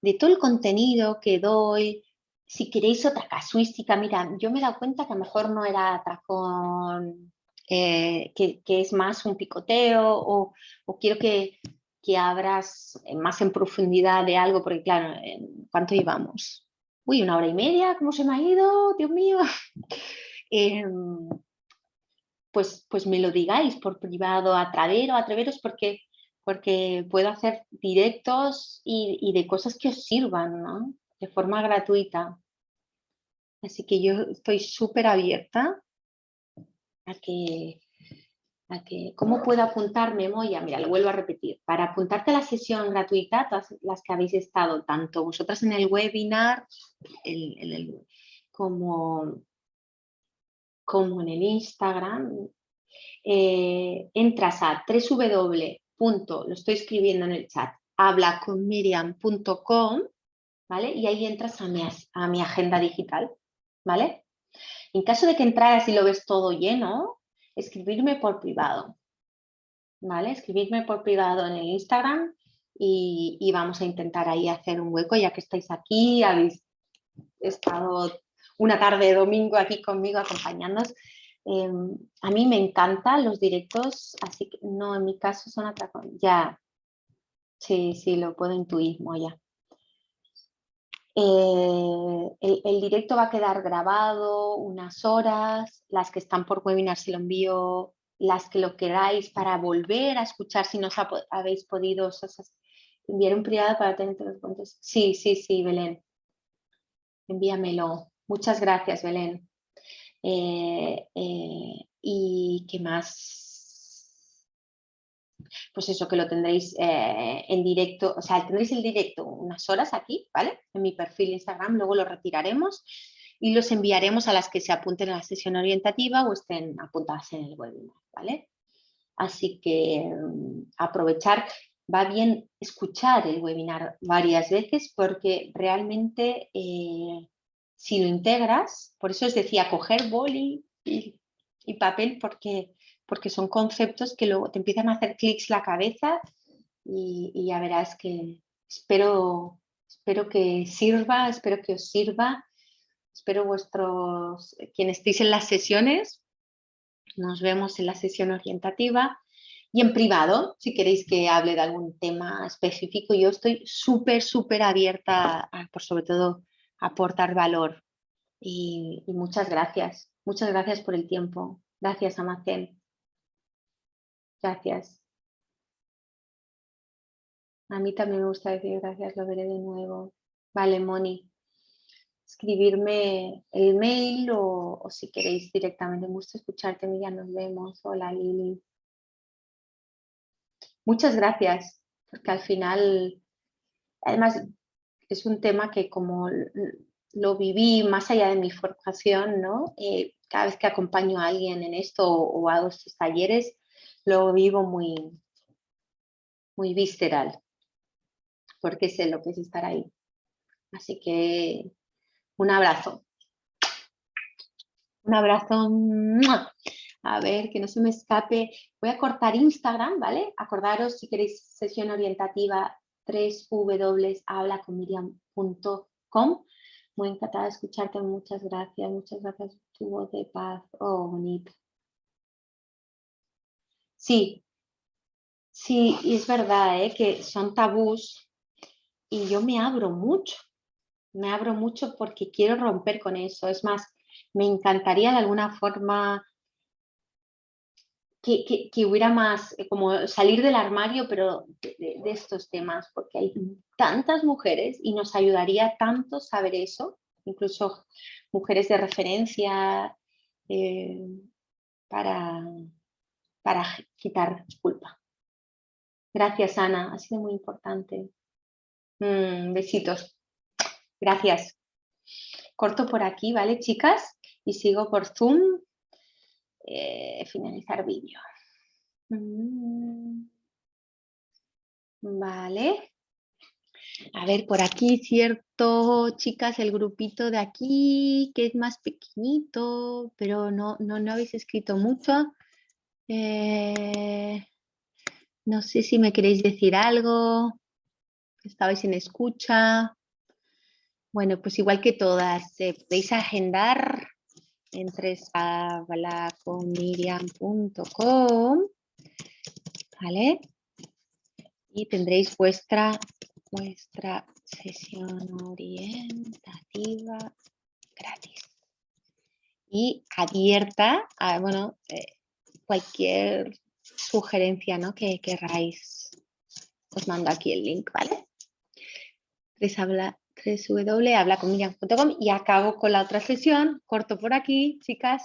de todo el contenido que doy, si queréis otra casuística, mira, yo me he dado cuenta que a lo mejor no era atracón, que es más un picoteo o quiero que abras más en profundidad de algo, porque claro, ¿cuánto llevamos? Uy, 1 hora y media, ¿cómo se me ha ido? Dios mío. Pues me lo digáis por privado, atreveros porque puedo hacer directos y de cosas que os sirvan, ¿no? De forma gratuita. Así que yo estoy súper abierta a que, ¿cómo puedo apuntarme, Moya? Mira, lo vuelvo a repetir. Para apuntarte a la sesión gratuita, todas las que habéis estado, tanto vosotras en el webinar como, como en el Instagram, entras a lo estoy escribiendo en el chat, hablaconmiriam.com, ¿vale? Y ahí entras a mi agenda digital, ¿vale? En caso de que entraras y lo ves todo lleno, escribirme por privado, ¿vale? Escribirme por privado en el Instagram y vamos a intentar ahí hacer un hueco, ya que estáis aquí, habéis estado una tarde de domingo aquí conmigo acompañándonos. A mí me encantan los directos, así que no, en mi caso son atracón. Ya, sí, sí, lo puedo intuir, Moya. El directo va a quedar grabado unas horas, las que están por webinar se lo envío, las que lo queráis para volver a escuchar si no os habéis podido enviar un privado para tener los puntos. Sí, sí, sí, Belén, envíamelo. Muchas gracias, Belén. ¿Y qué más? Pues eso, que lo tendréis en directo, o sea, tendréis el directo unas horas aquí, ¿vale? En mi perfil de Instagram, luego lo retiraremos y los enviaremos a las que se apunten a la sesión orientativa o estén apuntadas en el webinar, ¿vale? Así que aprovechar, va bien escuchar el webinar varias veces porque realmente si lo integras, por eso os decía coger boli y papel porque son conceptos que luego te empiezan a hacer clics la cabeza y ya verás que espero que sirva, espero que os sirva Espero quienes estéis en las sesiones, nos vemos en la sesión orientativa y en privado, si queréis que hable de algún tema específico. Yo estoy súper abierta por sobre todo, aportar valor. Y muchas gracias. Muchas gracias por el tiempo. Gracias, Amacén. Gracias. A mí también me gusta decir gracias, lo veré de nuevo. Vale, Moni. Escribirme el mail o si queréis directamente. Me gusta escucharte, Miriam, nos vemos. Hola, Lili. Muchas gracias, porque al final, además, es un tema que como lo viví más allá de mi formación, ¿no? Cada vez que acompaño a alguien en esto o hago estos talleres, lo vivo muy visceral, porque sé lo que es estar ahí. Así que un abrazo. Un abrazo. ¡Mua! A ver, que no se me escape. Voy a cortar Instagram, ¿vale? Acordaros, si queréis sesión orientativa, www.hablaconmiriam.com. Muy encantada de escucharte. Muchas gracias. Muchas gracias. Tu voz de paz. Oh, bonito. Sí, sí, y es verdad, que son tabús y yo me abro mucho. Me abro mucho porque quiero romper con eso. Es más, me encantaría de alguna forma que hubiera más, como salir del armario, pero de estos temas, porque hay tantas mujeres y nos ayudaría tanto saber eso, incluso mujeres de referencia, para, para quitar culpa. Gracias, Ana, ha sido muy importante. Besitos. Gracias. Corto por aquí, ¿vale, chicas? Y sigo por Zoom. Finalizar vídeo. Vale. A ver, por aquí, cierto, chicas, el grupito de aquí, que es más pequeñito, pero no habéis escrito mucho. No sé si me queréis decir algo. Estabais en escucha. Bueno, pues igual que todas, podéis agendar en hablaconmiriam.com, ¿vale? Y tendréis vuestra sesión orientativa gratis y abierta a cualquier sugerencia, ¿no?, que querráis. Os mando aquí el link, ¿vale? www.hablaconmiriam.com y acabo con la otra sesión. Corto por aquí, chicas.